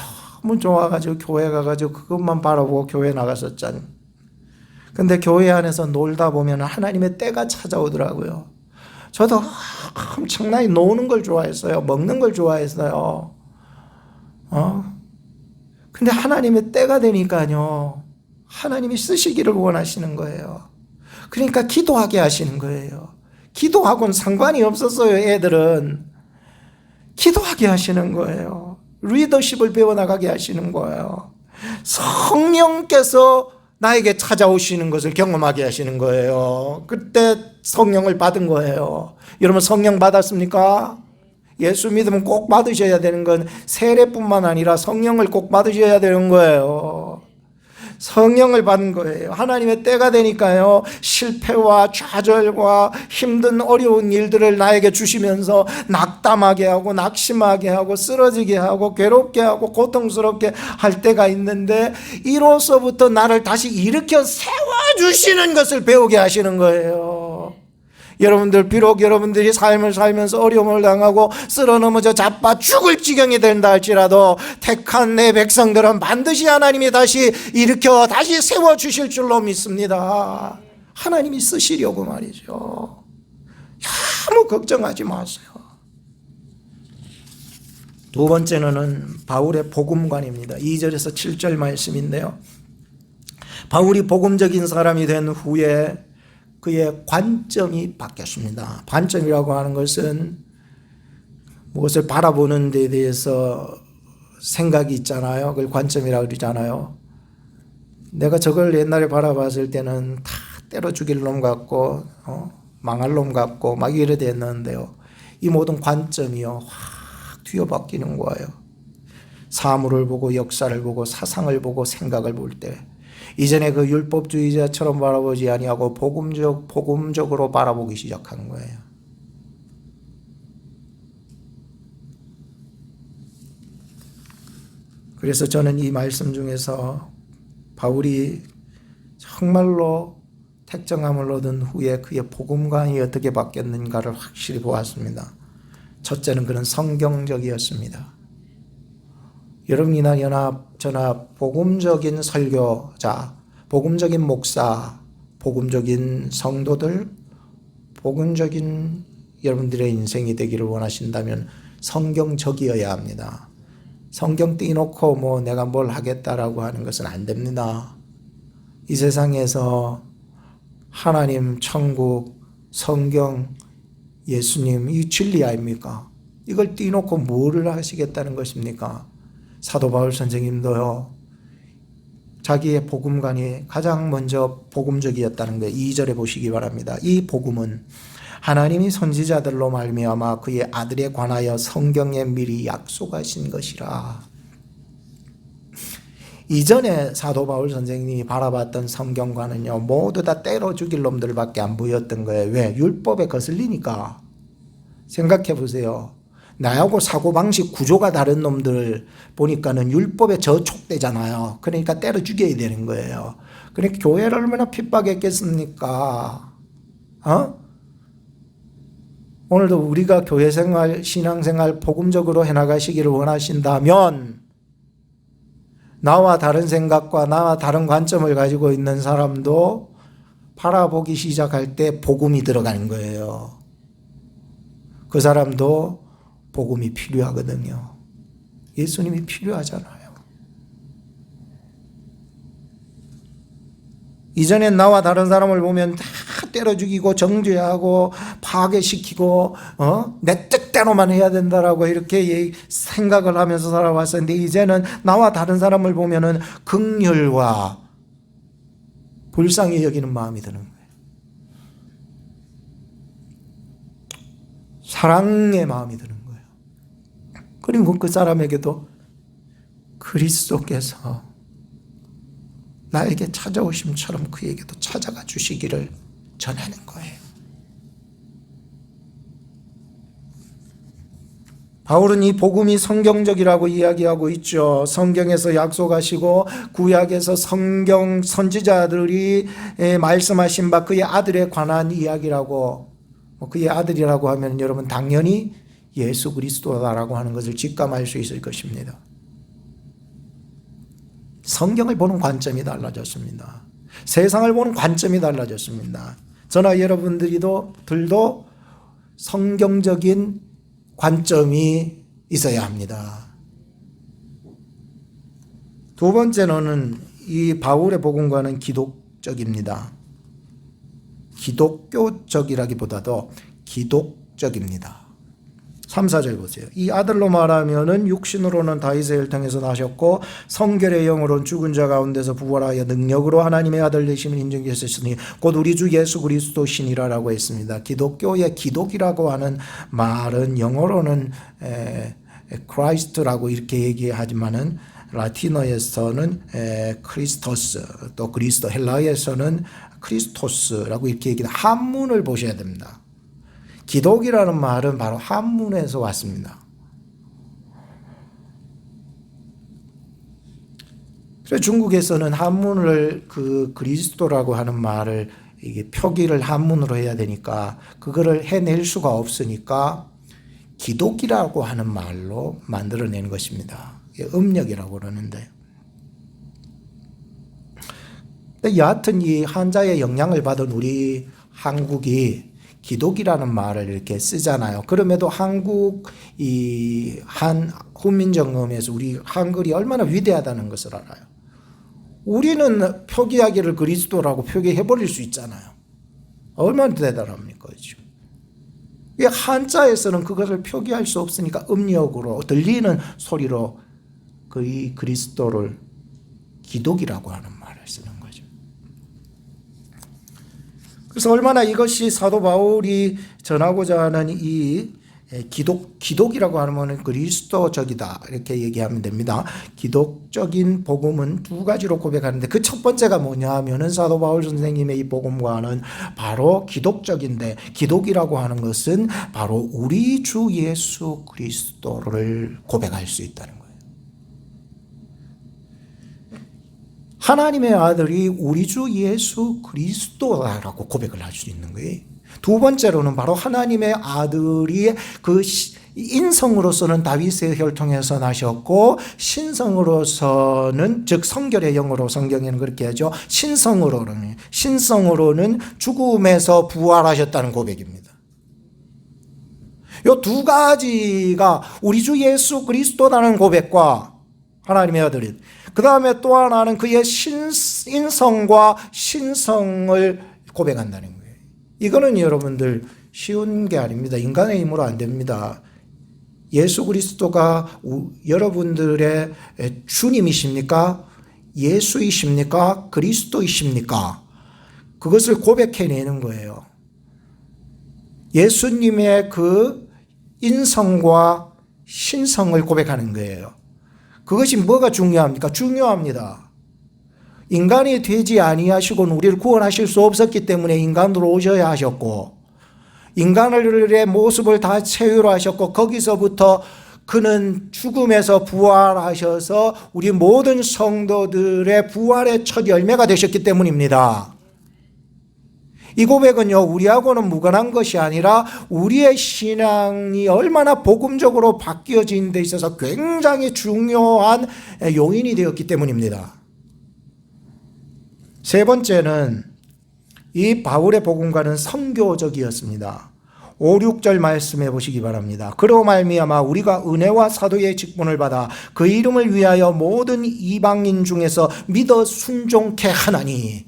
너무 좋아가지고 교회 가가지고 그것만 바라보고 교회 나갔었잖아요. 근데 교회 안에서 놀다 보면 하나님의 때가 찾아오더라고요. 저도 엄청나게 노는 걸 좋아했어요. 먹는 걸 좋아했어요. 근데 하나님의 때가 되니까요, 하나님이 쓰시기를 원하시는 거예요. 그러니까 기도하게 하시는 거예요. 기도하고는 상관이 없었어요. 애들은 기도하게 하시는 거예요. 리더십을 배워나가게 하시는 거예요. 성령께서 나에게 찾아오시는 것을 경험하게 하시는 거예요. 그때 성령을 받은 거예요. 여러분 성령 받았습니까? 예수 믿으면 꼭 받으셔야 되는 건 세례뿐만 아니라 성령을 꼭 받으셔야 되는 거예요. 성령을 받은 거예요. 하나님의 때가 되니까요, 실패와 좌절과 힘든 어려운 일들을 나에게 주시면서 낙담하게 하고 낙심하게 하고 쓰러지게 하고 괴롭게 하고 고통스럽게 할 때가 있는데, 이로서부터 나를 다시 일으켜 세워주시는 것을 배우게 하시는 거예요. 여러분들, 비록 여러분들이 삶을 살면서 어려움을 당하고 쓰러넘어져 자빠 죽을 지경이 된다 할지라도 택한 내 백성들은 반드시 하나님이 다시 일으켜 다시 세워주실 줄로 믿습니다. 하나님이 쓰시려고 말이죠. 아무 걱정하지 마세요. 두 번째는 바울의 복음관입니다. 2절에서 7절 말씀인데요, 바울이 복음적인 사람이 된 후에 그의 관점이 바뀌었습니다. 관점이라고 하는 것은 무엇을 바라보는 데 대해서 생각이 있잖아요. 그걸 관점이라고 그러잖아요. 내가 저걸 옛날에 바라봤을 때는 다 때려 죽일 놈 같고 망할 놈 같고 막 이래 됐는데요, 이 모든 관점이요 확 뒤어바뀌는 거예요. 사물을 보고 역사를 보고 사상을 보고 생각을 볼 때, 이전에 그 율법주의자처럼 바라보지 아니하고 복음적으로 바라보기 시작한 거예요. 그래서 저는 이 말씀 중에서 바울이 정말로 택정함을 얻은 후에 그의 복음관이 어떻게 바뀌었는가를 확실히 보았습니다. 첫째는 그는 성경적이었습니다. 여러분이나 저나 복음적인 설교자, 복음적인 목사, 복음적인 성도들, 복음적인 여러분들의 인생이 되기를 원하신다면 성경적이어야 합니다. 성경 띄놓고 내가 뭘 하겠다라고 하는 것은 안 됩니다. 이 세상에서 하나님, 천국, 성경, 예수님, 이 진리 아닙니까? 이걸 띄놓고 뭐를 하시겠다는 것입니까? 사도 바울 선생님도요, 자기의 복음관이 가장 먼저 복음적이었다는 거예요. 2절에 보시기 바랍니다. 이 복음은 하나님이 선지자들로 말미암아 그의 아들에 관하여 성경에 미리 약속하신 것이라. 이전에 사도 바울 선생님이 바라봤던 성경관은요, 모두 다 때려 죽일 놈들밖에 안 보였던 거예요. 왜? 율법에 거슬리니까. 생각해 보세요. 나하고 사고방식 구조가 다른 놈들 보니까는 율법에 저촉되잖아요. 그러니까 때려 죽여야 되는 거예요. 그러니까 교회를 얼마나 핍박했겠습니까? 오늘도 우리가 교회생활, 신앙생활 복음적으로 해나가시기를 원하신다면, 나와 다른 생각과 나와 다른 관점을 가지고 있는 사람도 바라보기 시작할 때 복음이 들어가는 거예요. 그 사람도 복음이 필요하거든요. 예수님이 필요하잖아요. 이전엔 나와 다른 사람을 보면 다 때려 죽이고 정죄하고 파괴시키고 내 뜻대로만 해야 된다라고 이렇게 생각을 하면서 살아왔었는데, 이제는 나와 다른 사람을 보면은 긍휼과 불쌍히 여기는 마음이 드는 거예요. 사랑의 마음이 드는 거예요. 그리고 그 사람에게도 그리스도께서 나에게 찾아오심처럼 그에게도 찾아가 주시기를 전하는 거예요. 바울은 이 복음이 성경적이라고 이야기하고 있죠. 성경에서 약속하시고 구약에서 성경 선지자들이 말씀하신 바 그의 아들에 관한 이야기라고, 그의 아들이라고 하면 여러분 당연히 예수 그리스도다라고 하는 것을 직감할 수 있을 것입니다. 성경을 보는 관점이 달라졌습니다. 세상을 보는 관점이 달라졌습니다. 저나 여러분들도 성경적인 관점이 있어야 합니다. 두 번째로는 이 바울의 복음과는 기독적입니다. 기독교적이라기보다도 기독적입니다. 3, 4절 보세요. 이 아들로 말하면은 육신으로는 다윗의 혈통에서 나셨고 성결의 영으로는 죽은 자 가운데서 부활하여 능력으로 하나님의 아들 되심을 인정하셨으니 곧 우리 주 예수 그리스도 신이라라고 했습니다. 기독교의 기독이라고 하는 말은 영어로는 크라이스트라고 이렇게 얘기하지만은 라틴어에서는 크리스토스, 또 그리스도, 헬라어에서는 크리스토스라고 이렇게 얘기합니다. 한문을 보셔야 됩니다. 기독이라는 말은 바로 한문에서 왔습니다. 그래서 중국에서는 한문을 그리스도라고 하는 말을 이게 표기를 한문으로 해야 되니까 그거를 해낼 수가 없으니까 기독이라고 하는 말로 만들어내는 것입니다. 음력이라고 그러는데, 여하튼 이 한자의 영향을 받은 우리 한국이 기독이라는 말을 이렇게 쓰잖아요. 그럼에도 한국 훈민정음에서 우리 한글이 얼마나 위대하다는 것을 알아요. 우리는 표기하기를 그리스도라고 표기해버릴 수 있잖아요. 얼마나 대단합니까? 한자에서는 그것을 표기할 수 없으니까 음력으로 들리는 소리로 이 그리스도를 기독이라고 하는 말을 쓰는 거죠. 그래서 얼마나 이것이 사도 바울이 전하고자 하는 이 기독이라고 하면 그리스도적이다 이렇게 얘기하면 됩니다. 기독적인 복음은 두 가지로 고백하는데 그 첫 번째가 뭐냐 하면은 사도 바울 선생님의 이 복음과는 바로 기독적인데, 기독이라고 하는 것은 바로 우리 주 예수 그리스도를 고백할 수 있다는 거예요. 하나님의 아들이 우리 주 예수 그리스도라고 고백을 할 수 있는 거예요. 두 번째로는 바로 하나님의 아들이 그 인성으로서는 다윗의 혈통에서 나셨고 신성으로서는, 즉 성결의 영으로 성경에는 그렇게 하죠. 신성으로는 죽음에서 부활하셨다는 고백입니다. 이 두 가지가 우리 주 예수 그리스도라는 고백과 하나님의 아들이, 그 다음에 또 하나는 그의 인성과 신성을 고백한다는 거예요. 이거는 여러분들 쉬운 게 아닙니다. 인간의 힘으로 안 됩니다. 예수 그리스도가 여러분들의 주님이십니까? 예수이십니까? 그리스도이십니까? 그것을 고백해내는 거예요. 예수님의 그 인성과 신성을 고백하는 거예요. 그것이 뭐가 중요합니까? 중요합니다. 인간이 되지 아니하시고는 우리를 구원하실 수 없었기 때문에 인간으로 오셔야 하셨고, 인간의 모습을 다 채우려 하셨고, 거기서부터 그는 죽음에서 부활하셔서 우리 모든 성도들의 부활의 첫 열매가 되셨기 때문입니다. 이 고백은요, 우리하고는 무관한 것이 아니라 우리의 신앙이 얼마나 복음적으로 바뀌어진 데 있어서 굉장히 중요한 요인이 되었기 때문입니다. 세 번째는 이 바울의 복음과는 선교적이었습니다. 5, 6절 말씀해 보시기 바랍니다. 그로 말미암아 우리가 은혜와 사도의 직분을 받아 그 이름을 위하여 모든 이방인 중에서 믿어 순종케 하나니,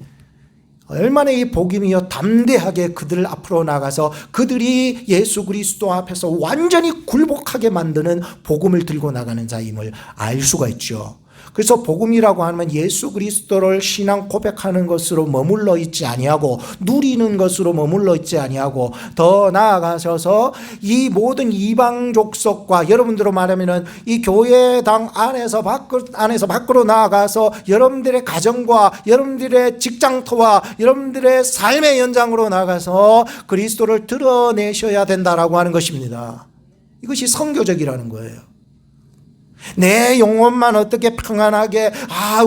얼마나 이 복음이요 담대하게 그들 앞으로 나가서 그들이 예수 그리스도 앞에서 완전히 굴복하게 만드는 복음을 들고 나가는 자임을 알 수가 있죠. 그래서 복음이라고 하면 예수 그리스도를 신앙 고백하는 것으로 머물러 있지 아니하고, 누리는 것으로 머물러 있지 아니하고, 더 나아가셔서 이 모든 이방 족속과, 여러분들로 말하면은 이 교회당 안에서 밖으로 나아가서 여러분들의 가정과 여러분들의 직장터와 여러분들의 삶의 연장으로 나가서 그리스도를 드러내셔야 된다라고 하는 것입니다. 이것이 선교적이라는 거예요. 내 영혼만 어떻게 평안하게,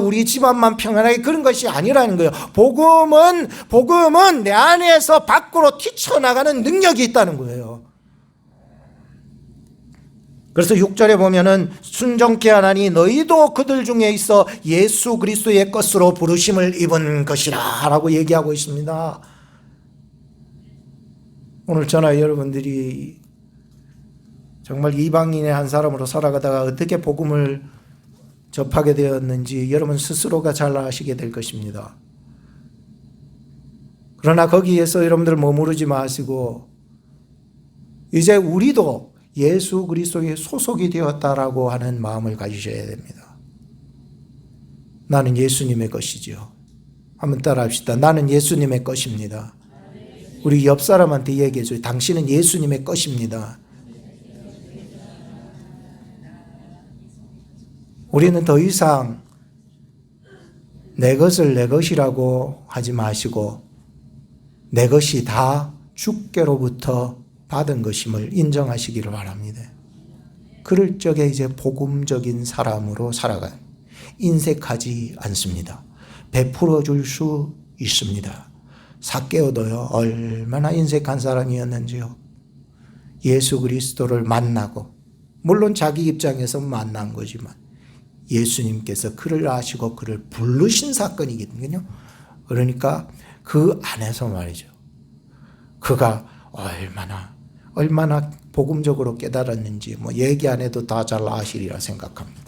우리 집안만 평안하게, 그런 것이 아니라는 거예요. 복음은 내 안에서 밖으로 튀쳐나가는 능력이 있다는 거예요. 그래서 6절에 보면은 순종케 하나니 너희도 그들 중에 있어 예수 그리스도의 것으로 부르심을 입은 것이라 라고 얘기하고 있습니다. 오늘 저나 여러분들이 정말 이방인의 한 사람으로 살아가다가 어떻게 복음을 접하게 되었는지 여러분 스스로가 잘 아시게 될 것입니다. 그러나 거기에서 여러분들 머무르지 마시고 이제 우리도 예수 그리스도의 소속이 되었다라고 하는 마음을 가지셔야 됩니다. 나는 예수님의 것이지요. 한번 따라합시다. 나는 예수님의 것입니다. 우리 옆 사람한테 얘기해줘요. 당신은 예수님의 것입니다. 우리는 더 이상 내 것을 내 것이라고 하지 마시고 내 것이 다 주께로부터 받은 것임을 인정하시기를 바랍니다. 그럴 적에 이제 복음적인 사람으로 살아가요. 인색하지 않습니다. 베풀어 줄 수 있습니다. 삭개오도요 얼마나 인색한 사람이었는지요. 예수 그리스도를 만나고 물론 자기 입장에서 만난 거지만 예수님께서 그를 아시고 그를 부르신 사건이거든요. 그러니까 그 안에서 말이죠. 그가 얼마나 복음적으로 깨달았는지 뭐 얘기 안 해도 다 잘 아시리라 생각합니다.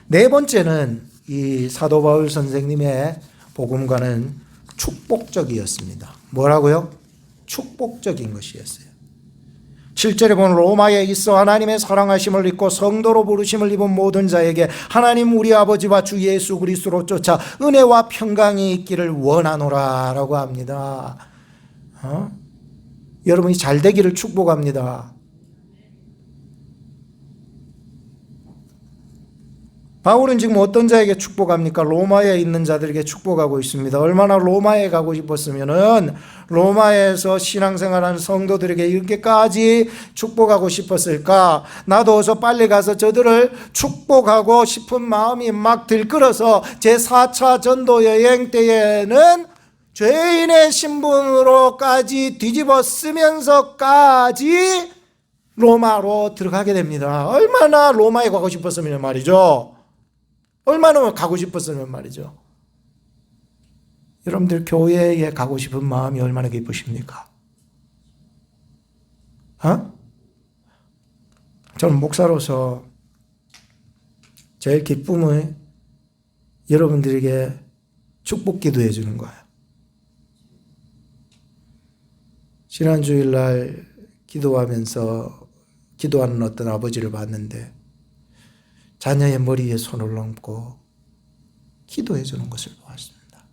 네 번째는 이 사도 바울 선생님의 복음과는 축복적이었습니다. 뭐라고요? 축복적인 것이었어요. 7절에 보면 로마에 있어 하나님의 사랑하심을 입고 성도로 부르심을 입은 모든 자에게 하나님 우리 아버지와 주 예수 그리스도로 쫓아 은혜와 평강이 있기를 원하노라 라고 합니다. 여러분이 잘 되기를 축복합니다. 바울은 지금 어떤 자에게 축복합니까? 로마에 있는 자들에게 축복하고 있습니다. 얼마나 로마에 가고 싶었으면은 로마에서 신앙생활하는 성도들에게 이렇게까지 축복하고 싶었을까? 나도 어서 빨리 가서 저들을 축복하고 싶은 마음이 막 들끓어서 제4차 전도 여행 때에는 죄인의 신분으로까지 뒤집어 쓰면서까지 로마로 들어가게 됩니다. 얼마나 로마에 가고 싶었으면 말이죠. 얼마나 가고 싶었으면 말이죠. 여러분들 교회에 가고 싶은 마음이 얼마나 기쁘십니까? 저는 목사로서 제일 기쁨은 여러분들에게 축복 기도해 주는 거예요. 지난 주일날 기도하는 어떤 아버지를 봤는데 자녀의 머리에 손을 얹고 기도해 주는 것을 보았습니다.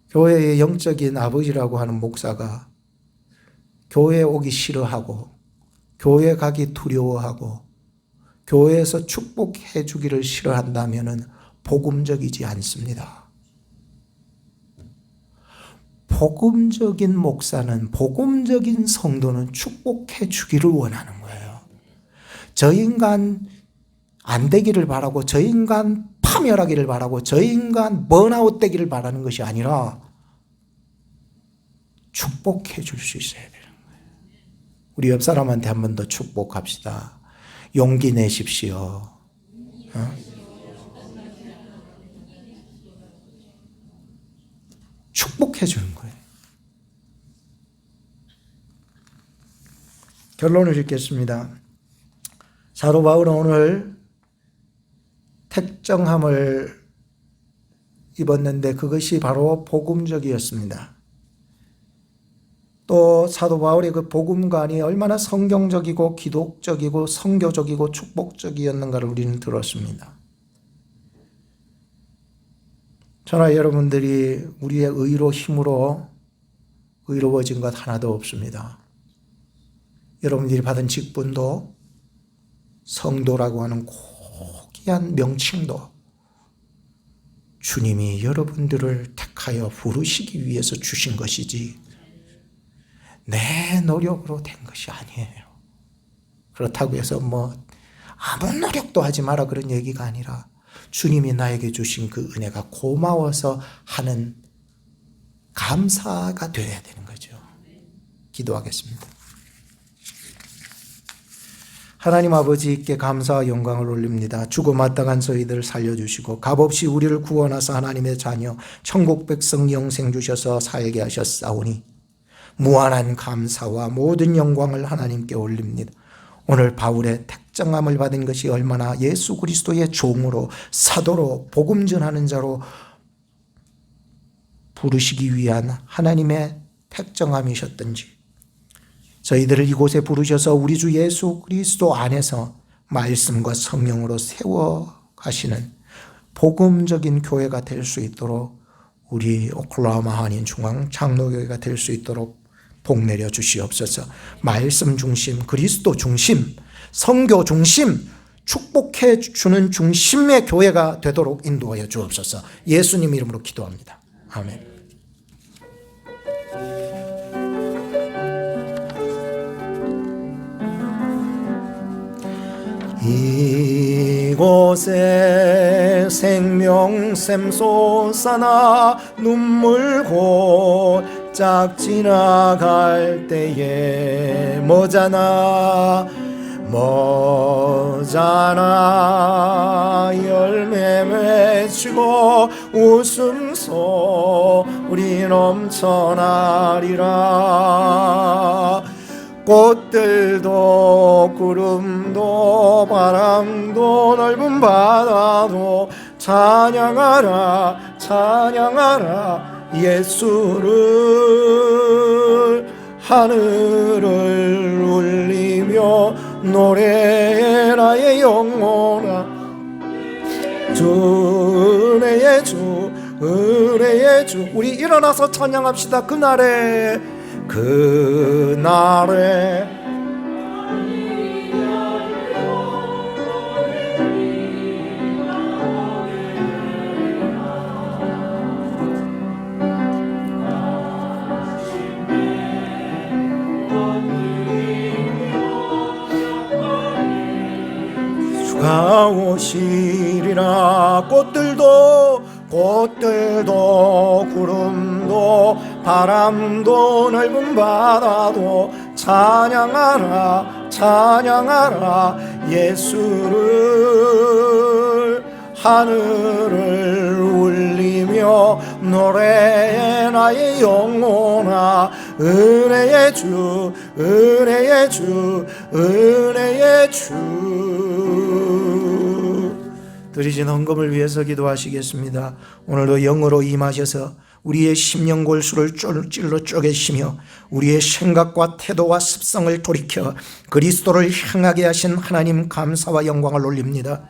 교회의 영적인 아버지라고 하는 목사가 교회에 오기 싫어하고 교회 가기 두려워하고 교회에서 축복해 주기를 싫어한다면 복음적이지 않습니다. 복음적인 목사는 복음적인 성도는 축복해 주기를 원하는 거예요. 저 인간 안 되기를 바라고 저 인간 파멸하기를 바라고 저 인간 번아웃 되기를 바라는 것이 아니라 축복해 줄 수 있어야 되는 거예요. 우리 옆 사람한테 한 번 더 축복합시다. 용기 내십시오. 축복해 주는 거예요. 결론을 읽겠습니다. 사도 바울은 오늘 택정함을 입었는데 그것이 바로 복음적이었습니다. 또 사도 바울의 그 복음관이 얼마나 성경적이고 기독적이고 선교적이고 축복적이었는가를 우리는 들었습니다. 저나 여러분들이 우리의 의로 힘으로 의로워진 것 하나도 없습니다. 여러분들이 받은 직분도 성도라고 하는 고귀한 명칭도 주님이 여러분들을 택하여 부르시기 위해서 주신 것이지 내 노력으로 된 것이 아니에요. 그렇다고 해서 아무 노력도 하지 마라 그런 얘기가 아니라 주님이 나에게 주신 그 은혜가 고마워서 하는 감사가 되어야 되는 거죠. 기도하겠습니다. 하나님 아버지께 감사와 영광을 올립니다. 죽어마땅한 저희들을 살려주시고 값없이 우리를 구원하사 하나님의 자녀 천국 백성 영생 주셔서 살게 하셨사오니 무한한 감사와 모든 영광을 하나님께 올립니다. 오늘 바울의 택정함을 받은 것이 얼마나 예수 그리스도의 종으로 사도로 복음 전하는 자로 부르시기 위한 하나님의 택정함이셨던지, 저희들을 이곳에 부르셔서 우리 주 예수 그리스도 안에서 말씀과 성령으로 세워 가시는 복음적인 교회가 될 수 있도록, 우리 오클라호마 한인 중앙 장로교회가 될 수 있도록 복 내려 주시옵소서. 말씀 중심, 그리스도 중심, 선교 중심, 축복해 주는 중심의 교회가 되도록 인도하여 주옵소서. 예수님 이름으로 기도합니다. 아멘. 이곳에 생명샘 솟아나 눈물 곧짝 지나갈 때에 머잖아 열매 맺히고 웃음소리 넘쳐나리라. 꽃들도 구름도 바람도 넓은 바다도 찬양하라 찬양하라 예수를. 하늘을 울리며 노래해 나의 영혼아 주 은혜의 주 은혜의 주. 우리 일어나서 찬양합시다. 그날에 주가 오시리라. 꽃들도 구름도 바람도 넓은 바다도 찬양하라 찬양하라 예수를. 하늘을 울리며 노래해 나의 영혼아 은혜의 주 은혜의 주 은혜의 주. 드리신 헌금을 위해서 기도하시겠습니다. 오늘도 영으로 임하셔서 우리의 심령 골수를 찔러 쪼개시며 우리의 생각과 태도와 습성을 돌이켜 그리스도를 향하게 하신 하나님 감사와 영광을 올립니다.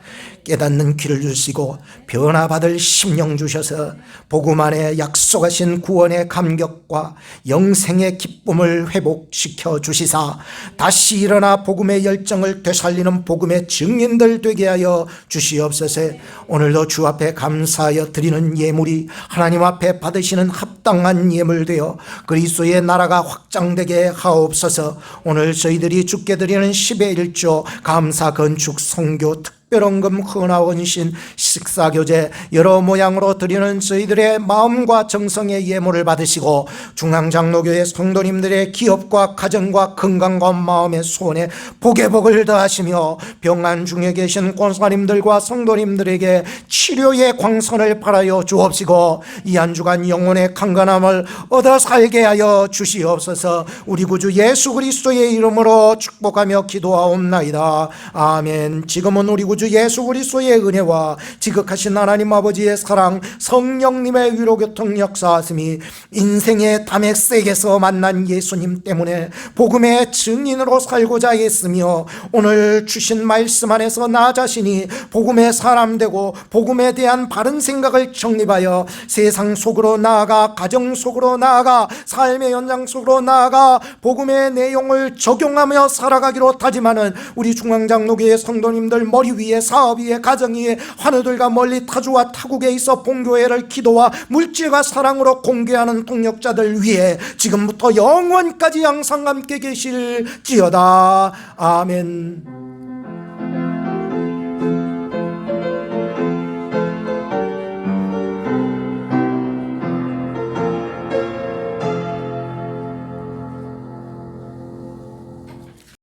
깨닫는 귀를 주시고 변화받을 심령 주셔서 복음 안에 약속하신 구원의 감격과 영생의 기쁨을 회복시켜 주시사 다시 일어나 복음의 열정을 되살리는 복음의 증인들 되게 하여 주시옵소서. 오늘도 주 앞에 감사하여 드리는 예물이 하나님 앞에 받으시는 합당한 예물 되어 그리스도의 나라가 확장되게 하옵소서. 오늘 저희들이 주께 드리는 10의 1조 감사 건축 선교 특별헌금 헌화원신 식사교제 여러 모양으로 드리는 저희들의 마음과 정성의 예물을 받으시고 중앙장로교회 성도님들의 기업과 가정과 건강과 마음의 소원에 복의 복을 더하시며 병환 중에 계신 권사님들과 성도님들에게 치료의 광선을 바라여 주옵시고 이 한 주간 영혼의 강건함을 얻어 살게 하여 주시옵소서. 우리 구주 예수 그리스도의 이름으로 축복하며 기도하옵나이다. 아멘. 지금은 우리 구주 예수 그리스도의 은혜와 지극하신 하나님 아버지의 사랑 성령님의 위로교통 역사하심이 인생의 담액색에서 만난 예수님 때문에 복음의 증인으로 살고자 했으며 오늘 주신 말씀 안에서 나 자신이 복음의 사람 되고 복음에 대한 바른 생각을 정립하여 세상 속으로 나아가 가정 속으로 나아가 삶의 현장 속으로 나아가 복음의 내용을 적용하며 살아가기로 다짐하는 우리 중앙장로교회 성도님들 머리 위에 사업 위에 가정 위에 환우들과 멀리 타주와 타국에 있어 본교회를 기도와 물질과 사랑으로 공개하는 동역자들 위해 지금부터 영원까지 항상 함께 계실지어다. 아멘.